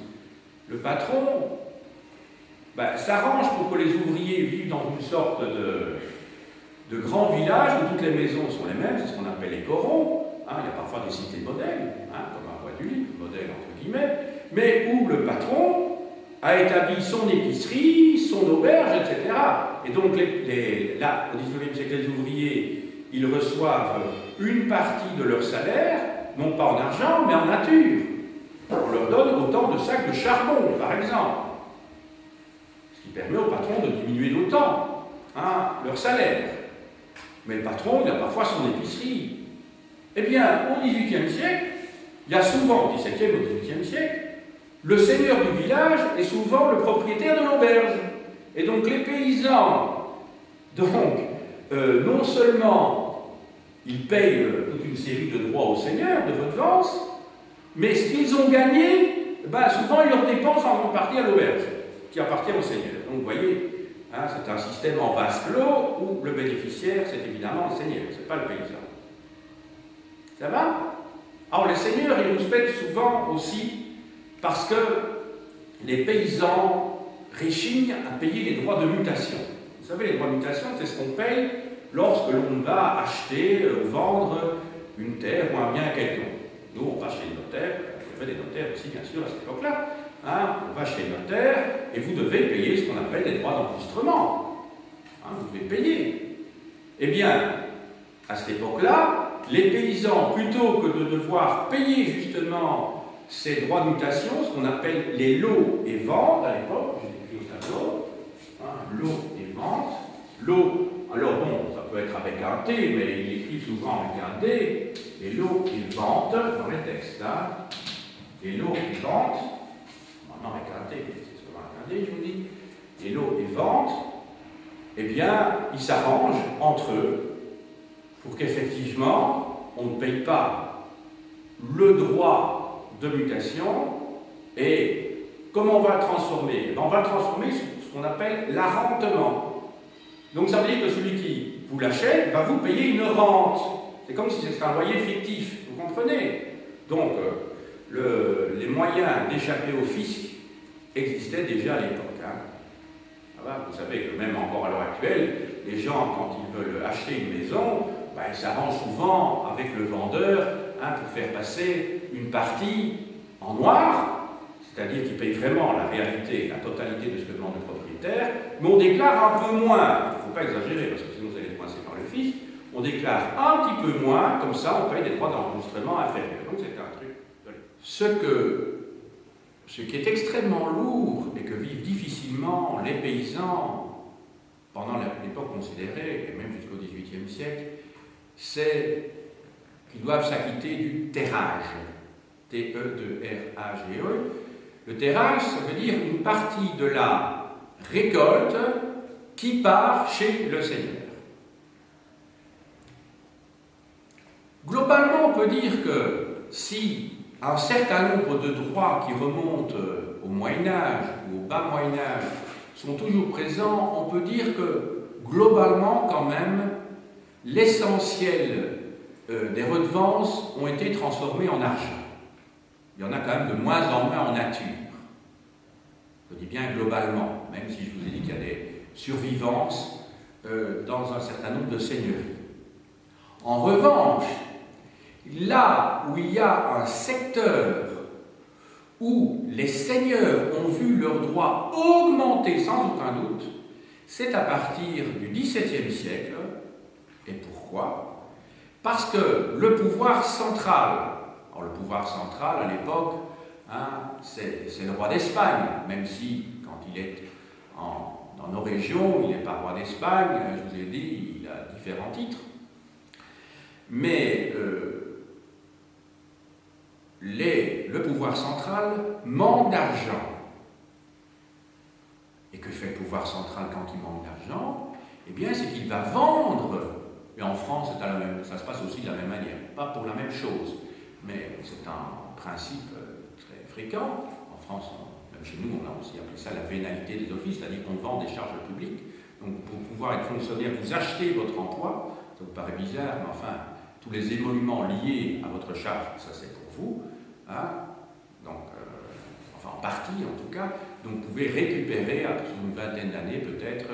le patron s'arrange pour que les ouvriers vivent dans une sorte de grand village où toutes les maisons sont les mêmes, c'est ce qu'on appelle les corons. Il y a parfois des cités modèles, comme à Guadeloupe, modèle entre guillemets, mais où le patron a établi son épicerie, son auberge, etc. Et donc là, au XIXe siècle, les ouvriers, ils reçoivent une partie de leur salaire, non pas en argent, mais en nature. On leur donne autant de sacs de charbon, par exemple. Ce qui permet au patron de diminuer d'autant leur salaire. Mais le patron, il a parfois son épicerie. Eh bien, au XVIIIe siècle, il y a souvent, au XVIIe, au XVIIIe siècle, le seigneur du village est souvent le propriétaire de l'auberge. Et donc les paysans, non seulement ils payent toute une série de droits au seigneur, de redevances, mais ce qu'ils ont gagné, souvent ils leur dépensent en grande partie à l'auberge, qui appartient au seigneur. Donc vous voyez, c'est un système en vase clos où le bénéficiaire, c'est évidemment le seigneur, ce n'est pas le paysan. Ça va? Alors les seigneurs, ils respectent souvent aussi parce que les paysans réchignent à payer les droits de mutation. Vous savez, les droits de mutation, c'est ce qu'on paye lorsque l'on va acheter ou vendre une terre ou un bien quelconque. Nous, on va chez le notaire, il y avait des notaires aussi, bien sûr, à cette époque-là. On va chez le notaire et vous devez payer ce qu'on appelle les droits d'enregistrement. Vous devez payer. Eh bien, à cette époque-là, les paysans, plutôt que de devoir payer justement ces droits de mutation, ce qu'on appelle les lots et ventes à l'époque, j'ai écrit au tableau, lots et ventes. Lot, alors bon, ça peut être avec un T, mais il écrit souvent avec un D, et lots et ventes dans les textes. Et lots et ventes, maintenant avec un T, c'est souvent avec un D, je vous dis, et lots et ventes, eh bien, ils s'arrangent entre eux pour qu'effectivement, on ne paye pas le droit de mutation. Et comment on va le transformer? On va le transformer sur ce qu'on appelle l'arrentement. Donc ça veut dire que celui qui vous l'achète va vous payer une rente. C'est comme si c'était un loyer fictif, vous comprenez? Donc, les moyens d'échapper au fisc existaient déjà à l'époque. Vous savez que même encore à l'heure actuelle, les gens, quand ils veulent acheter une maison, ils s'arrangent souvent avec le vendeur pour faire passer une partie en noir, c'est-à-dire qu'ils payent vraiment la réalité, la totalité de ce que demande le propriétaire, mais on déclare un peu moins. Il ne faut pas exagérer, parce que sinon vous allez être coincé par le fisc. On déclare un petit peu moins, comme ça on paye des droits d'enregistrement inférieurs. Donc c'est un truc. Ce qui est extrêmement lourd et que vivent difficilement les paysans pendant l'époque considérée, et même jusqu'au XVIIIe siècle, c'est qu'ils doivent s'acquitter du terrage. T-E-2-R-A-G-E. Le terrage, ça veut dire une partie de la récolte qui part chez le seigneur. Globalement, on peut dire que si un certain nombre de droits qui remontent au Moyen-Âge ou au bas Moyen-Âge sont toujours présents, on peut dire que globalement, quand même, l'essentiel des redevances ont été transformées en argent. Il y en a quand même de moins en moins en nature. Je dis bien globalement, même si je vous ai dit qu'il y a des survivances dans un certain nombre de seigneuries. En revanche, là où il y a un secteur où les seigneurs ont vu leurs droits augmenter sans aucun doute, c'est à partir du XVIIe siècle. Et pourquoi? Parce que le pouvoir central, alors le pouvoir central à l'époque, c'est le roi d'Espagne, même si quand il est dans nos régions, il n'est pas roi d'Espagne, je vous ai dit, il a différents titres. Mais le pouvoir central manque d'argent. Et que fait le pouvoir central quand il manque d'argent? Eh bien, c'est qu'il va vendre. Et en France, ça se passe aussi de la même manière. Pas pour la même chose, mais c'est un principe très fréquent. En France, même chez nous, on a aussi appelé ça la vénalité des offices, c'est-à-dire qu'on vend des charges publiques. Donc, pour pouvoir être fonctionnaire, vous achetez votre emploi. Ça vous paraît bizarre, mais enfin, tous les émoluments liés à votre charge, ça c'est pour vous. Donc, enfin en partie en tout cas. Donc vous pouvez récupérer, après une vingtaine d'années peut-être,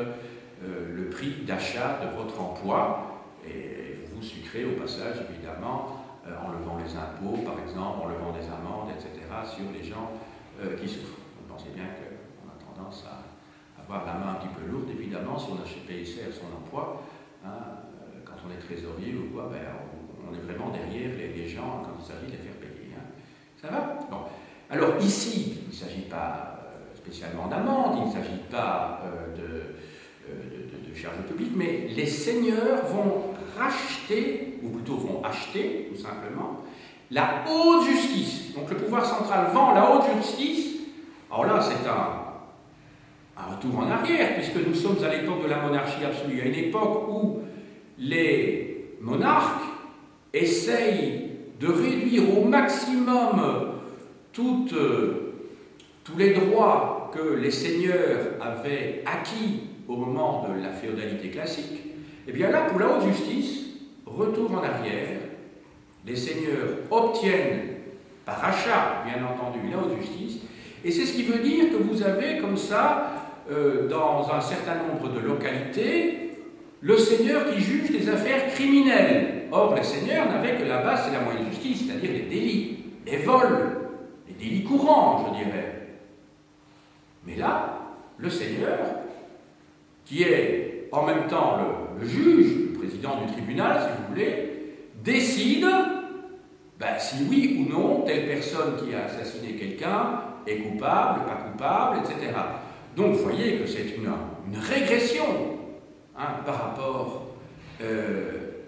le prix d'achat de votre emploi. Et vous vous sucrez au passage, évidemment, en levant les impôts, par exemple, en levant des amendes, etc., sur les gens qui souffrent. Vous pensez bien qu'on a tendance à avoir la main un petit peu lourde, évidemment, si on a chez PSR son emploi. Quand on est trésorier ou quoi, on est vraiment derrière les gens quand il s'agit de les faire payer. Ça va? Bon. Alors ici, il ne s'agit pas spécialement d'amende, il ne s'agit pas de charges publiques, mais les seigneurs vont racheter, ou plutôt vont acheter, tout simplement, la haute justice. Donc le pouvoir central vend la haute justice. Alors là, c'est un retour en arrière, puisque nous sommes à l'époque de la monarchie absolue, à une époque où les monarques essayent de réduire au maximum tous les droits que les seigneurs avaient acquis au moment de la féodalité classique. Et bien là, pour la haute justice, retour en arrière, les seigneurs obtiennent par achat, bien entendu, la haute justice, et c'est ce qui veut dire que vous avez comme ça, dans un certain nombre de localités, le seigneur qui juge des affaires criminelles. Or, les seigneurs n'avaient que la base, c'est la moyenne justice, c'est-à-dire les délits, les vols, les délits courants, je dirais. Mais là, le seigneur, qui est en même temps le juge, le président du tribunal, si vous voulez, décide si oui ou non, telle personne qui a assassiné quelqu'un est coupable, pas coupable, etc. Donc, vous voyez que c'est une régression par rapport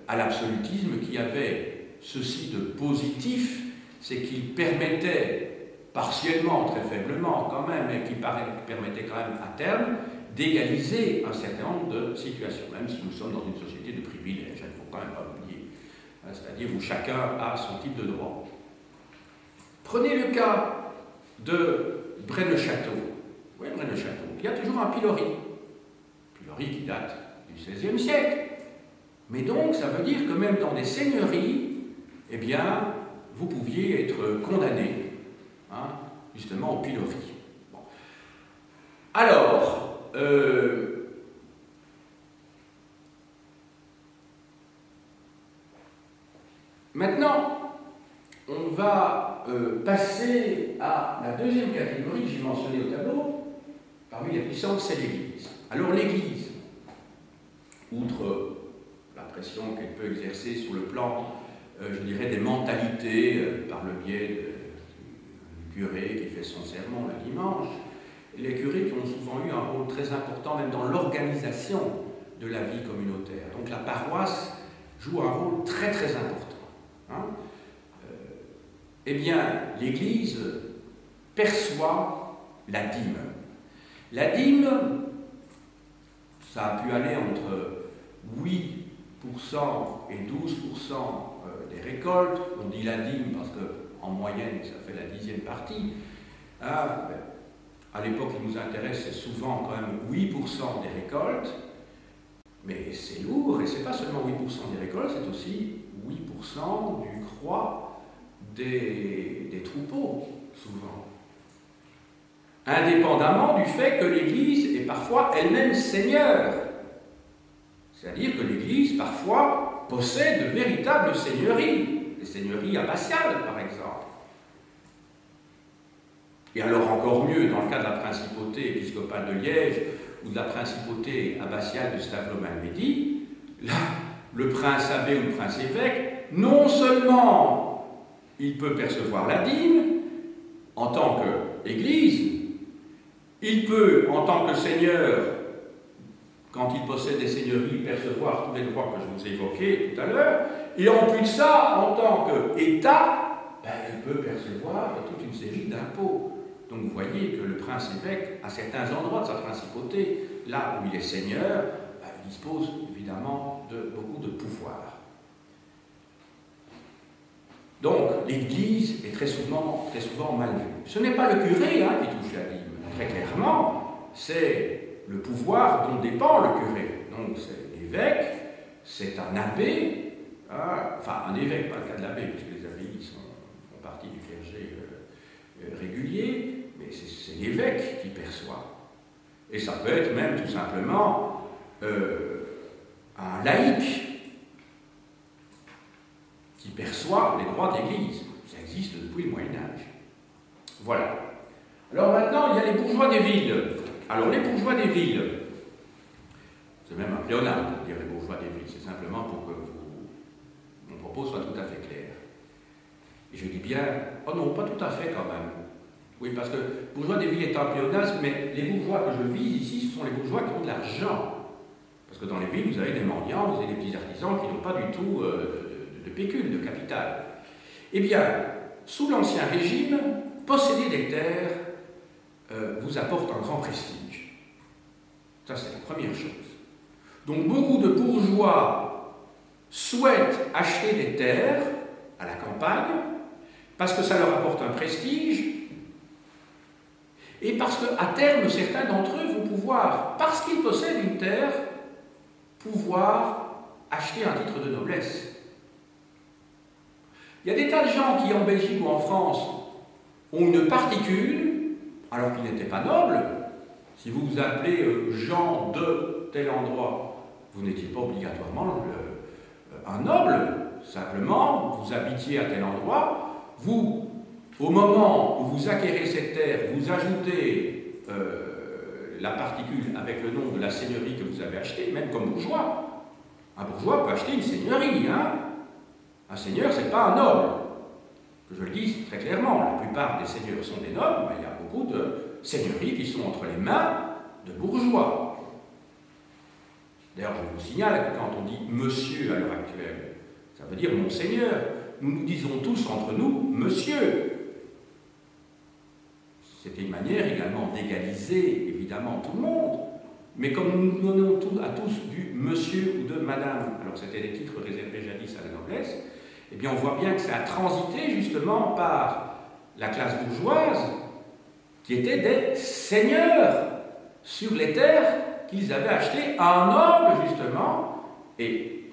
à l'absolutisme qui avait ceci de positif, c'est qu'il permettait, partiellement, très faiblement quand même, mais qui permettait quand même à terme d'égaliser un certain nombre de situations, même si nous sommes dans une société de privilèges, il ne faut quand même pas l'oublier, c'est-à-dire où chacun a son type de droit. Prenez le cas de Braine-le-Château. Oui, Braine-le-Château. Il y a toujours un pilori qui date du XVIe siècle. Mais donc, ça veut dire que même dans des seigneuries, eh bien, vous pouviez être condamné, justement, au pilori. Bon. Alors, maintenant, on va passer à la deuxième catégorie que j'ai mentionnée au tableau. Parmi les puissances, c'est l'Église. Alors l'Église, outre la pression qu'elle peut exercer sur le plan, je dirais, des mentalités, par le biais du curé qui fait son sermon le dimanche, les curés qui ont souvent eu un rôle très important même dans l'organisation de la vie communautaire. Donc la paroisse joue un rôle très très important. Eh bien, l'Église perçoit la dîme. La dîme, ça a pu aller entre 8% et 12% des récoltes. On dit la dîme parce qu'en moyenne, ça fait la 10e partie. À l'époque qui nous intéresse, c'est souvent quand même 8% des récoltes. Mais c'est lourd, et c'est pas seulement 8% des récoltes, c'est aussi 8% du croît des troupeaux, souvent. Indépendamment du fait que l'Église est parfois elle-même seigneur. C'est-à-dire que l'Église, parfois, possèdent de véritables seigneuries, des seigneuries abbatiales par exemple. Et alors encore mieux, dans le cas de la principauté épiscopale de Liège ou de la principauté abbatiale de Stavro-Malmedy, là, le prince abbé ou le prince évêque, non seulement il peut percevoir la dîme en tant qu'église, il peut, en tant que seigneur, quand il possède des seigneuries, percevoir tous les droits que je vous ai évoqués tout à l'heure, et en plus de ça, en tant qu'État, il peut percevoir toute une série d'impôts. Donc vous voyez que le prince-évêque, à certains endroits de sa principauté, là où il est seigneur, il dispose évidemment de beaucoup de pouvoir. Donc l'Église est très souvent mal vue. Ce n'est pas le curé qui touche la dîme, très clairement, c'est le pouvoir dont dépend le curé. Donc c'est l'évêque, c'est un abbé, enfin un évêque, pas le cas de l'abbé, puisque les abbés font partie du clergé régulier, mais c'est l'évêque qui perçoit. Et ça peut être même tout simplement un laïc qui perçoit les droits d'Église. Ça existe depuis le Moyen-Âge. Voilà. Alors maintenant, il y a les bourgeois des villes. Alors les bourgeois des villes, c'est même un pléonasme de dire les bourgeois des villes, c'est simplement pour que mon propos soit tout à fait clair. Et je dis bien, oh non, pas tout à fait quand même. Oui, parce que bourgeois des villes est un pléonasme, mais les bourgeois que je vise ici, ce sont les bourgeois qui ont de l'argent. Parce que dans les villes, vous avez des mendiants, vous avez des petits artisans qui n'ont pas du tout de pécule, de capital. Eh bien, sous l'Ancien Régime, posséder des terres vous apporte un grand prestige. Ça, c'est la première chose. Donc, beaucoup de bourgeois souhaitent acheter des terres à la campagne parce que ça leur apporte un prestige et parce qu'à terme, certains d'entre eux vont pouvoir, parce qu'ils possèdent une terre, pouvoir acheter un titre de noblesse. Il y a des tas de gens qui, en Belgique ou en France, ont une particule, alors qu'ils n'étaient pas nobles. Si vous vous appelez Jean de tel endroit, vous n'étiez pas obligatoirement un noble. Simplement, vous habitiez à tel endroit, vous, au moment où vous acquérez cette terre, vous ajoutez la particule avec le nom de la seigneurie que vous avez achetée, même comme bourgeois. Un bourgeois peut acheter une seigneurie, Un seigneur, ce n'est pas un noble. Que je le dise très clairement, la plupart des seigneurs sont des nobles, mais il y a beaucoup de seigneuries qui sont entre les mains de bourgeois. D'ailleurs, je vous signale que quand on dit monsieur à l'heure actuelle, ça veut dire mon seigneur. Nous nous disons tous entre nous monsieur. C'était une manière également d'égaliser évidemment tout le monde. Mais comme nous donnons à tous du monsieur ou de madame, alors c'était des titres réservés jadis à la noblesse, eh bien on voit bien que ça a transité justement par la classe bourgeoise qui étaient des seigneurs sur les terres qu'ils avaient achetées à un noble justement. Et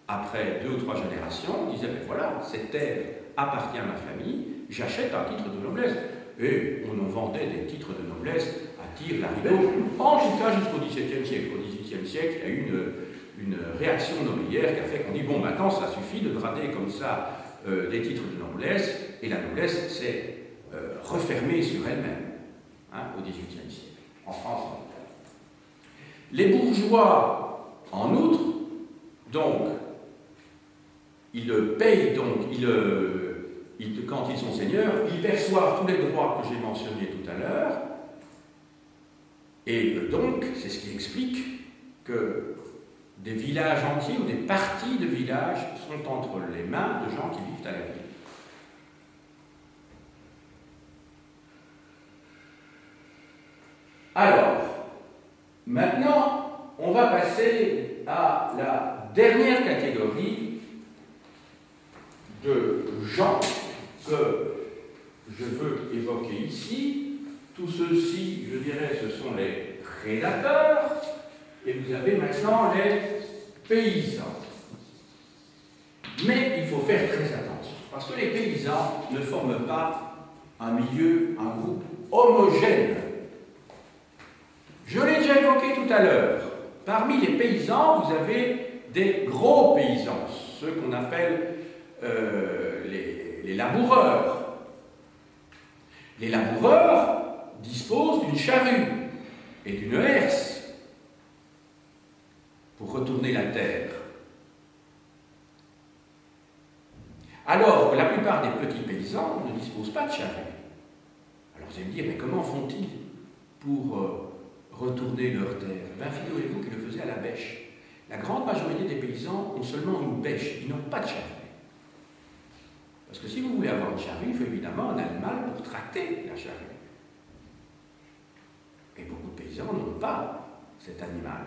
après 2 ou 3 générations, on disait, ben voilà, cette terre appartient à ma famille, j'achète un titre de noblesse. Et on en vendait des titres de noblesse à tire-larigot, en tout cas jusqu'au XVIIe siècle. Au XVIIIe siècle, il y a eu une réaction nobiliaire qui a fait qu'on dit, bon, maintenant, ça suffit de grader comme ça des titres de noblesse, et la noblesse s'est refermée sur elle-même, au XVIIIe siècle, en France. Les bourgeois, en outre, donc, ils payent, donc, quand ils sont seigneurs, ils perçoivent tous les droits que j'ai mentionnés tout à l'heure, et donc, c'est ce qui explique que des villages entiers ou des parties de villages sont entre les mains de gens qui vivent à la ville. Alors, maintenant, on va passer à la dernière catégorie de gens que je veux évoquer ici. Tous ceux-ci, je dirais, ce sont les prédateurs, et vous avez maintenant les paysans. Mais il faut faire très attention, parce que les paysans ne forment pas un milieu, un groupe homogène. Je l'ai déjà évoqué tout à l'heure. Parmi les paysans, vous avez des gros paysans, ceux qu'on appelle les laboureurs. Les laboureurs disposent d'une charrue et d'une herse pour retourner la terre. Alors que la plupart des petits paysans ne disposent pas de charrue. Alors vous allez me dire, mais comment font-ils pour retourner leur terre? Ben, figurez-vous qu'ils le faisaient à la bêche. La grande majorité des paysans ont seulement une bêche, ils n'ont pas de charrue. Parce que si vous voulez avoir une charrue, il faut évidemment un animal pour tracter la charrue. Et beaucoup de paysans n'ont pas cet animal.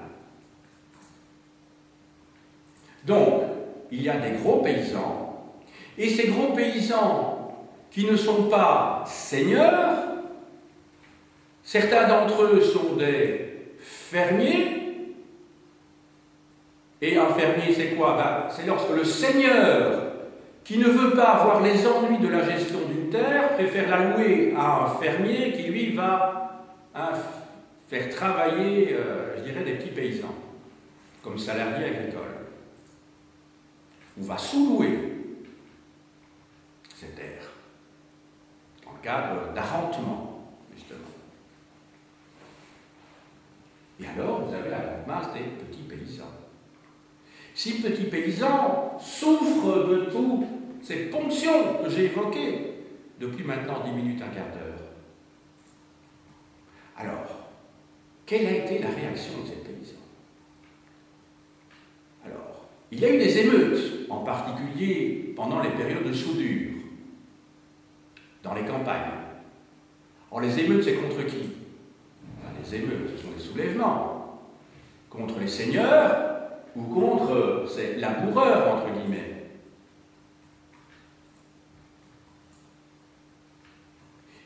Donc, il y a des gros paysans, et ces gros paysans qui ne sont pas seigneurs, certains d'entre eux sont des fermiers. Et un fermier, c'est quoi? Ben, c'est lorsque le seigneur, qui ne veut pas avoir les ennuis de la gestion d'une terre, préfère la louer à un fermier qui, lui, va faire travailler, je dirais, des petits paysans, comme salariés agricoles. Ou va sous-louer ces terres, en cadre d'arrentement, justement. Et alors, vous avez la grande masse des petits paysans. Ces petits paysans souffrent de toutes ces ponctions que j'ai évoquées depuis maintenant 10 minutes, un quart d'heure. Alors, quelle a été la réaction de ces paysans? Alors, il y a eu des émeutes, en particulier pendant les périodes de soudure, dans les campagnes. Alors, les émeutes, c'est contre qui? Enfin, les émeutes, ce sont des soulèvements contre les seigneurs ou contre ces laboureurs, entre guillemets.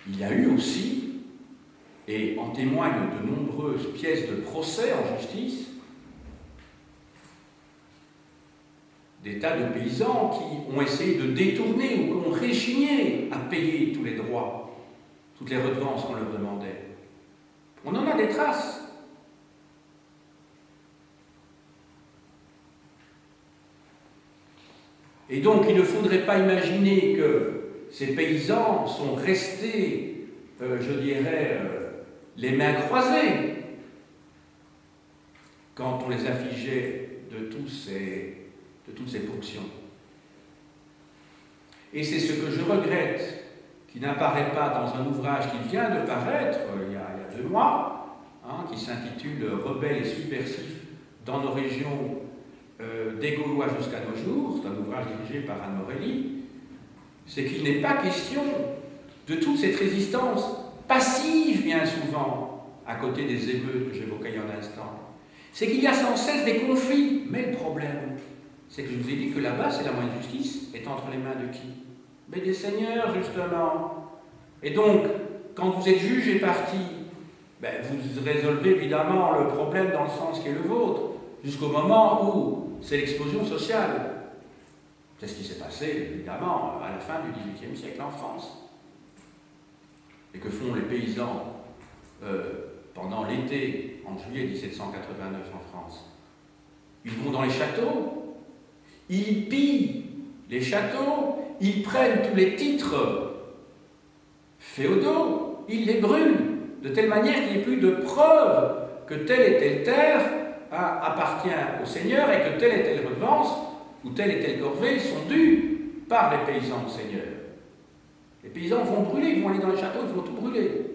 Il y a eu aussi, et en témoignent de nombreuses pièces de procès en justice, des tas de paysans qui ont essayé de détourner ou qui ont réchigné à payer tous les droits, toutes les redevances qu'on leur demandait. On en a des traces. Et donc, il ne faudrait pas imaginer que ces paysans sont restés, je dirais, les mains croisées quand on les affligeait de toutes ces ponctions. Et c'est ce que je regrette, qui n'apparaît pas dans un ouvrage qui vient de paraître il y a 2 mois, qui s'intitule « Rebelles et subversifs dans nos régions des Gaulois jusqu'à nos jours », c'est un ouvrage dirigé par Anne Morelli, c'est qu'il n'est pas question de toute cette résistance passive, bien souvent, à côté des émeutes que j'évoquais il y a un instant. C'est qu'il y a sans cesse des conflits, mais le problème, c'est que je vous ai dit que là-bas, c'est la moindre justice est entre les mains de qui? Mais des seigneurs, justement. Et donc, quand vous êtes juge et parti, vous résolvez évidemment le problème dans le sens qui est le vôtre, jusqu'au moment où c'est l'explosion sociale. C'est ce qui s'est passé, évidemment, à la fin du XVIIIe siècle en France. Et que font les paysans pendant l'été, en juillet 1789 en France? Ils vont dans les châteaux, ils pillent les châteaux, ils prennent tous les titres féodaux, ils les brûlent, de telle manière qu'il n'y ait plus de preuve que telle et telle terre appartient au seigneur et que telle et telle redevance ou telle et telle corvée sont dues par les paysans au seigneur. Les paysans vont brûler, ils vont aller dans les châteaux, ils vont tout brûler.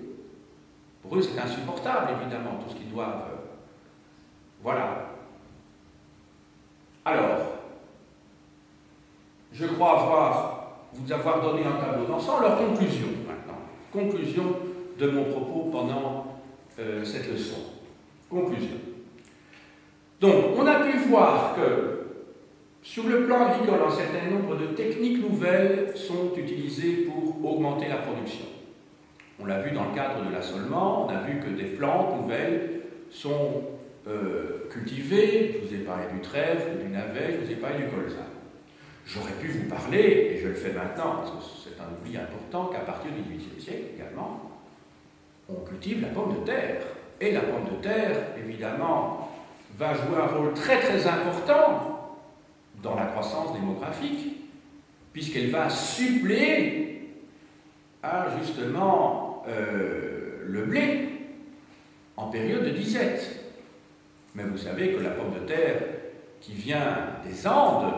Pour eux, c'est insupportable, évidemment, tout ce qu'ils doivent. Voilà. Alors, je crois vous avoir donné un tableau d'ensemble. Alors, conclusion, maintenant. Conclusion de mon propos pendant cette leçon. Conclusion. Donc, on a pu voir que sur le plan agricole, un certain nombre de techniques nouvelles sont utilisées pour augmenter la production. On l'a vu dans le cadre de l'assolement, on a vu que des plantes nouvelles sont cultivées. Je vous ai parlé du trèfle, du navet, je vous ai parlé du colza. J'aurais pu vous parler, et je le fais maintenant, parce que c'est un oubli important, qu'à partir du XVIIIe siècle également, on cultive la pomme de terre. Et la pomme de terre, évidemment, va jouer un rôle très très important dans la croissance démographique, puisqu'elle va suppléer à justement le blé en période de disette. Mais vous savez que la pomme de terre qui vient des Andes,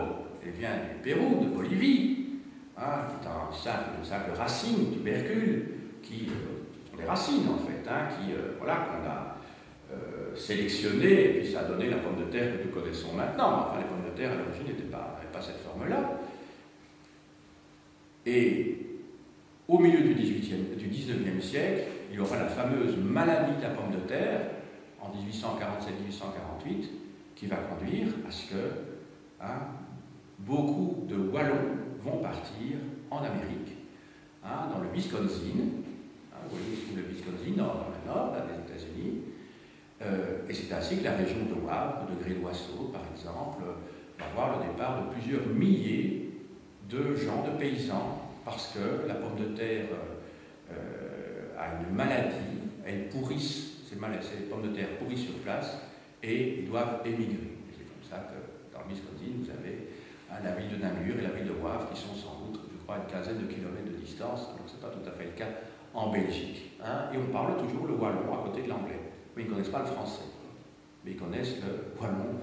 elle vient du Pérou, de Bolivie, hein, qui est une simple racine, tubercule, qui sont des racines en fait, hein, voilà, qu'on a sélectionnées, et puis ça a donné la pomme de terre que nous connaissons maintenant. Enfin, les pommes de terre à l'origine n'avaient pas cette forme-là. Et au milieu du 19e siècle, il y aura la fameuse maladie de la pomme de terre, en 1847-1848, qui va conduire à ce que beaucoup de Wallons vont partir en Amérique, hein, dans le Wisconsin, hein, vous voyez sous le Wisconsin, dans le nord là, des États-Unis, et c'est ainsi que la région de Wavre, de Gré-d'Oisseau, par exemple, va voir le départ de plusieurs milliers de gens, de paysans, parce que la pomme de terre a une maladie, elles pourrissent, ces pommes de terre pourrissent sur place, et ils doivent émigrer. C'est comme ça que dans le Wisconsin, vous avez la ville de Namur et la ville de Wavre qui sont sans doute, je crois, une quinzaine de kilomètres de distance, donc ce n'est pas tout à fait le cas en Belgique. Hein, et on parle toujours le wallon à côté de l'anglais. Mais ils ne connaissent pas le français. Mais ils connaissent le wallon,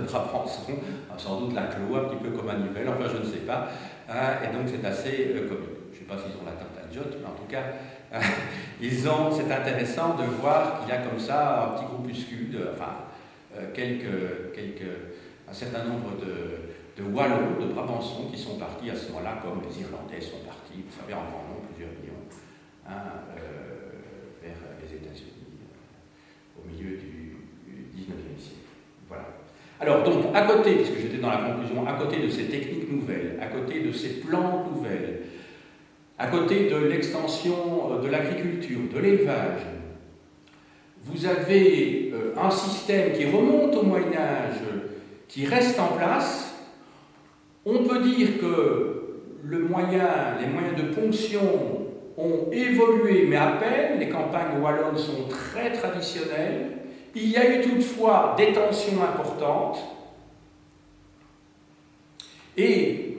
Brabançon, sans doute la clos, un petit peu comme à Nivelles, enfin je ne sais pas. Hein, et donc c'est assez comique. Je ne sais pas s'ils ont la tarte à Jot, mais en tout cas, c'est intéressant de voir qu'il y a comme ça un petit groupuscule, un certain nombre de Wallons, de Brabançons qui sont partis à ce moment-là, comme les Irlandais sont partis, vous savez, en grand nombre, plusieurs millions, hein, vers les États-Unis au milieu du 19e siècle. Voilà. Alors, donc, à côté, puisque j'étais dans la conclusion, à côté de ces techniques nouvelles, à côté de ces plantes nouvelles, à côté de l'extension de l'agriculture, de l'élevage, vous avez un système qui remonte au Moyen-Âge, qui reste en place. On peut dire que les moyens de ponction ont évolué, mais à peine. Les campagnes wallonnes sont très traditionnelles. Il y a eu toutefois des tensions importantes. Et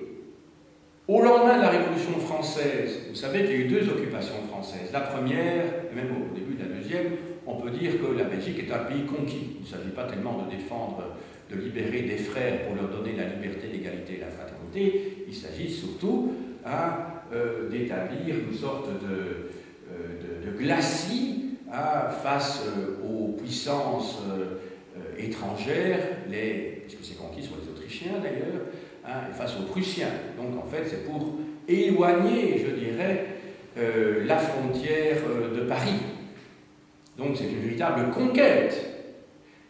au lendemain de la Révolution française, vous savez qu'il y a eu deux occupations françaises. La première, et même au début de la deuxième, on peut dire que la Belgique est un pays conquis. Il ne s'agit pas tellement de défendre, de libérer des frères pour leur donner la liberté, l'égalité et la fraternité. Il s'agit surtout d'établir une sorte de glacis face aux puissances étrangères, puisque c'est conquis sur les Autrichiens d'ailleurs, et face aux Prussiens. Donc en fait c'est pour éloigner, je dirais, la frontière de Paris. Donc c'est une véritable conquête.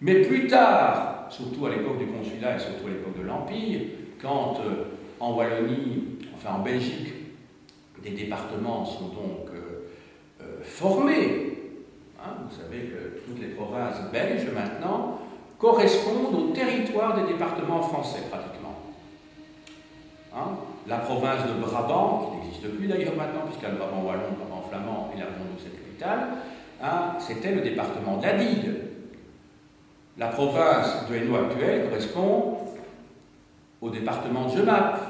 Mais plus tard, surtout à l'époque du consulat et surtout à l'époque de l'Empire, quand en Wallonie, enfin en Belgique, des départements sont donc formés. Hein, vous savez que toutes les provinces belges maintenant correspondent au territoire des départements français pratiquement. Hein, la province de Brabant, qui n'existe plus d'ailleurs maintenant, puisqu'il y a le Brabant wallon, le Brabant flamand et la région de cette capitale, hein, c'était le département de la Digue. La province de Hainaut actuelle correspond au département de Genappe.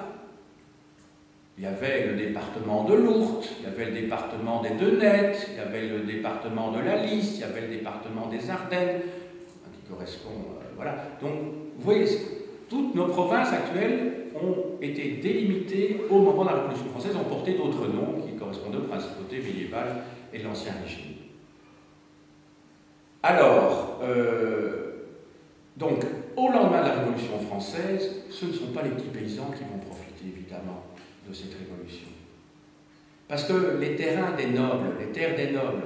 Il y avait le département de l'Ourthe, il y avait le département des Deux-Nettes, il y avait le département de la Lys, il y avait le département des Ardennes, qui correspond... voilà. Donc, vous voyez, toutes nos provinces actuelles ont été délimitées au moment de la Révolution française, ont porté d'autres noms qui correspondaient aux principautés médiévales et de l'Ancien Régime. Alors, donc, au lendemain de la Révolution française, ce ne sont pas les petits paysans qui vont profiter, évidemment, de cette révolution. Parce que les terrains des nobles, les terres des nobles,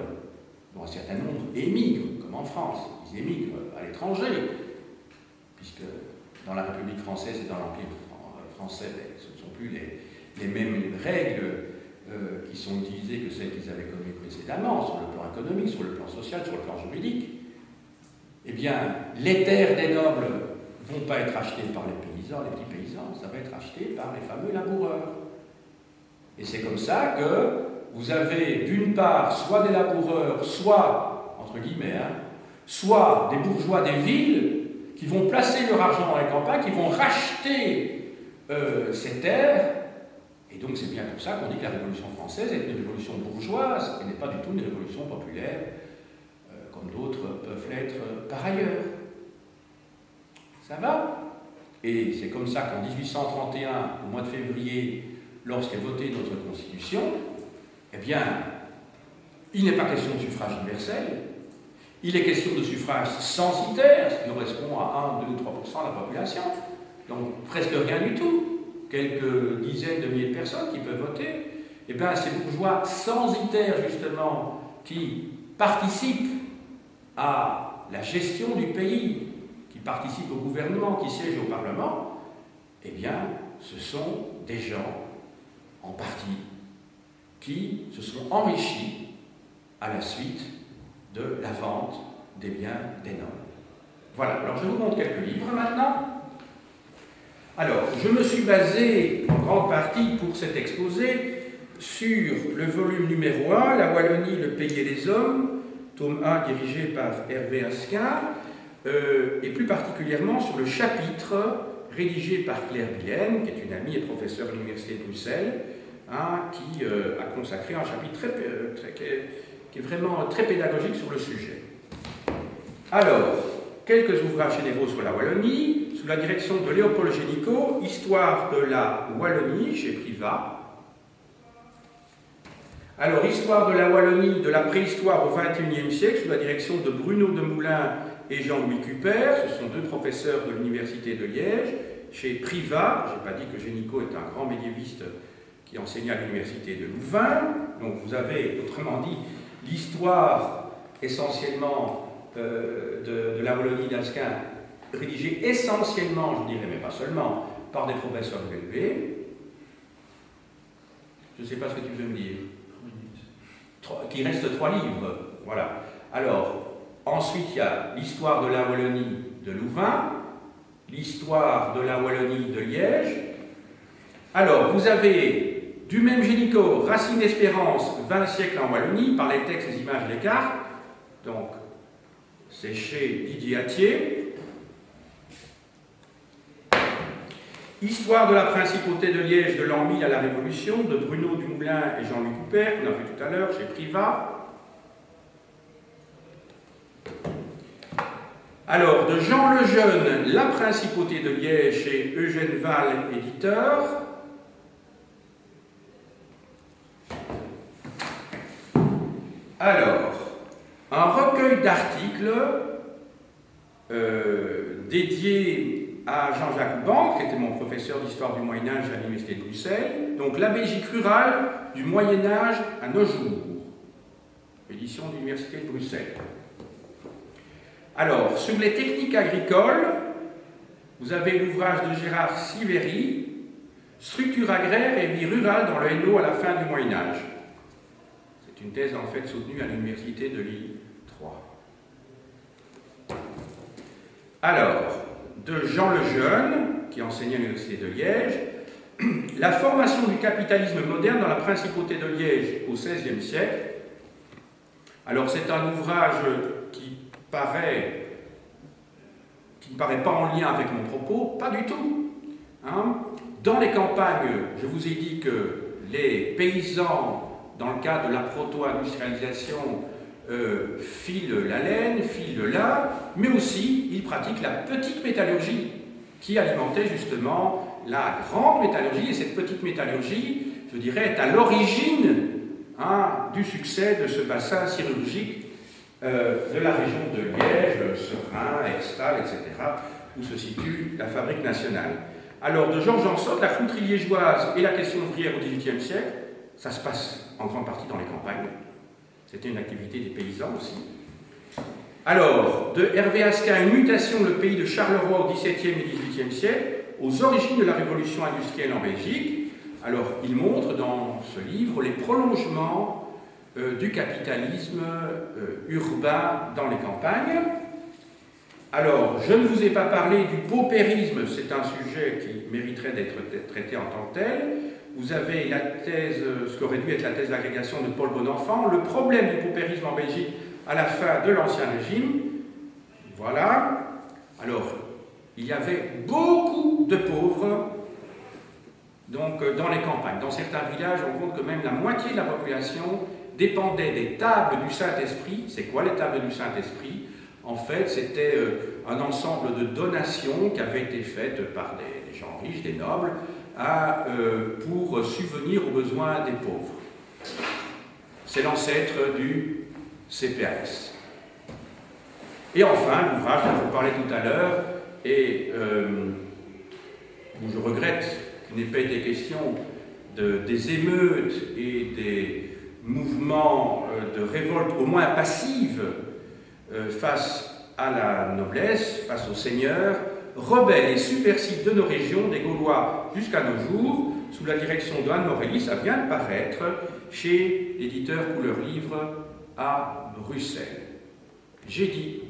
dont un certain nombre émigrent, comme en France, ils émigrent à l'étranger, puisque dans la République française et dans l'Empire français, ce ne sont plus les mêmes règles qui sont utilisées que celles qu'ils avaient connues précédemment, sur le plan économique, sur le plan social, sur le plan juridique. Eh bien, les terres des nobles ne vont pas être achetées par les paysans, les petits paysans, ça va être acheté par les fameux laboureurs. Et c'est comme ça que vous avez d'une part soit des laboureurs, soit, entre guillemets, soit des bourgeois des villes qui vont placer leur argent dans les campagnes, qui vont racheter ces terres, et donc c'est bien pour ça qu'on dit que la Révolution française est une révolution bourgeoise et n'est pas du tout une révolution populaire, comme d'autres peuvent l'être par ailleurs. Ça va? Et c'est comme ça qu'en 1831, au mois de février, lorsqu'est votée notre Constitution, eh bien, il n'est pas question de suffrage universel, il est question de suffrage censitaire, ce qui correspond à 1, 2 ou 3% de la population, donc presque rien du tout, quelques dizaines de milliers de personnes qui peuvent voter. Eh bien, ces bourgeois censitaires, justement, qui participent à la gestion du pays, qui participent au gouvernement, qui siègent au Parlement, eh bien, ce sont des gens, en partie, qui se sont enrichis à la suite de la vente des biens des nobles. Voilà, alors je vous montre quelques livres maintenant. Alors, je me suis basé en grande partie pour cet exposé sur le volume numéro 1, La Wallonie, le pays et les hommes, tome 1 dirigé par Hervé Asquin, et plus particulièrement sur le chapitre rédigé par Claire Bilaine, qui est une amie et professeure à l'Université de Bruxelles, qui a consacré un chapitre qui est vraiment très pédagogique sur le sujet. Alors, quelques ouvrages généraux sur la Wallonie, sous la direction de Léopold Génicaud, Histoire de la Wallonie, chez Privat. Alors, Histoire de la Wallonie, de la préhistoire au XXIe siècle, sous la direction de Bruno Demoulin et Jean-Louis Cuper, ce sont deux professeurs de l'Université de Liège, chez Privat. Je n'ai pas dit que Génicaud est un grand médiéviste qui enseignait à l'Université de Louvain. Donc, vous avez, autrement dit, l'histoire essentiellement de la Wallonie d'Asquin, rédigée essentiellement, je dirais, mais pas seulement, par des professeurs de l'ULB. Je ne sais pas ce que tu veux me dire. Qu'il reste 3 livres. Voilà. Alors, ensuite, il y a l'histoire de la Wallonie de Louvain, l'histoire de la Wallonie de Liège. Alors, vous avez du même Génicaud, Racine d'Espérance, 20 siècles en Wallonie, par les textes, les images, les cartes. Donc, c'est chez Didier Attier. Histoire de la principauté de Liège de l'an 1000 à la Révolution, de Bruno Dumoulin et Jean-Louis Couper, qu'on a vu tout à l'heure, chez Privat. Alors, de Jean Lejeune, La principauté de Liège, chez Eugène Val, éditeur. Alors, un recueil d'articles dédié à Jean-Jacques Banque, qui était mon professeur d'histoire du Moyen-Âge à l'Université de Bruxelles. Donc, la Belgique rurale du Moyen-Âge à nos jours. Édition de l'Université de Bruxelles. Alors, sur les techniques agricoles, vous avez l'ouvrage de Gérard Siveri, Structure agraire et vie rurale dans le Hainaut à la fin du Moyen-Âge. C'est une thèse en fait soutenue à l'Université de Lille 3. Alors, de Jean Lejeune, qui enseignait à l'Université de Liège, La formation du capitalisme moderne dans la principauté de Liège au XVIe siècle. Alors, c'est un ouvrage qui ne paraît pas en lien avec mon propos, pas du tout. Dans les campagnes, je vous ai dit que les paysans, dans le cadre de la proto-industrialisation, filent la laine, filent le lin, mais aussi ils pratiquent la petite métallurgie qui alimentait justement la grande métallurgie. Et cette petite métallurgie, je dirais, est à l'origine du succès de ce bassin sidérurgique de la région de Liège, Serein, Extal, etc., où se situe la fabrique nationale. Alors, de Georges Anson, la clouterie liégeoise et la question ouvrière au XVIIIe siècle, ça se passe en grande partie dans les campagnes. C'était une activité des paysans aussi. Alors, de Hervé Asquin, une mutation, le pays de Charleroi au XVIIe et XVIIIe siècle, aux origines de la révolution industrielle en Belgique. Alors, il montre dans ce livre les prolongements du capitalisme urbain dans les campagnes. Alors, je ne vous ai pas parlé du paupérisme, c'est un sujet qui mériterait d'être traité en tant que tel. Vous avez la thèse, ce qu'aurait dû être la thèse d'agrégation de Paul Bonenfant, le problème du paupérisme en Belgique à la fin de l'Ancien Régime. Voilà. Alors, il y avait beaucoup de pauvres donc dans les campagnes. Dans certains villages, on compte que même la moitié de la population dépendait des tables du Saint-Esprit. C'est quoi les tables du Saint-Esprit? En fait, c'était un ensemble de donations qui avaient été faites par des gens riches, des nobles, pour subvenir aux besoins des pauvres. C'est l'ancêtre du CPAS. Et enfin, l'ouvrage dont je vous parlais tout à l'heure, et où je regrette qu'il n'ait pas été question des émeutes et des mouvements de révolte au moins passive face à la noblesse, face aux seigneurs, rebelles et subversifs de nos régions, des Gaulois jusqu'à nos jours, sous la direction d'Anne Morelli. Ça vient de paraître chez l'éditeur Couleur Livre à Bruxelles. J'ai dit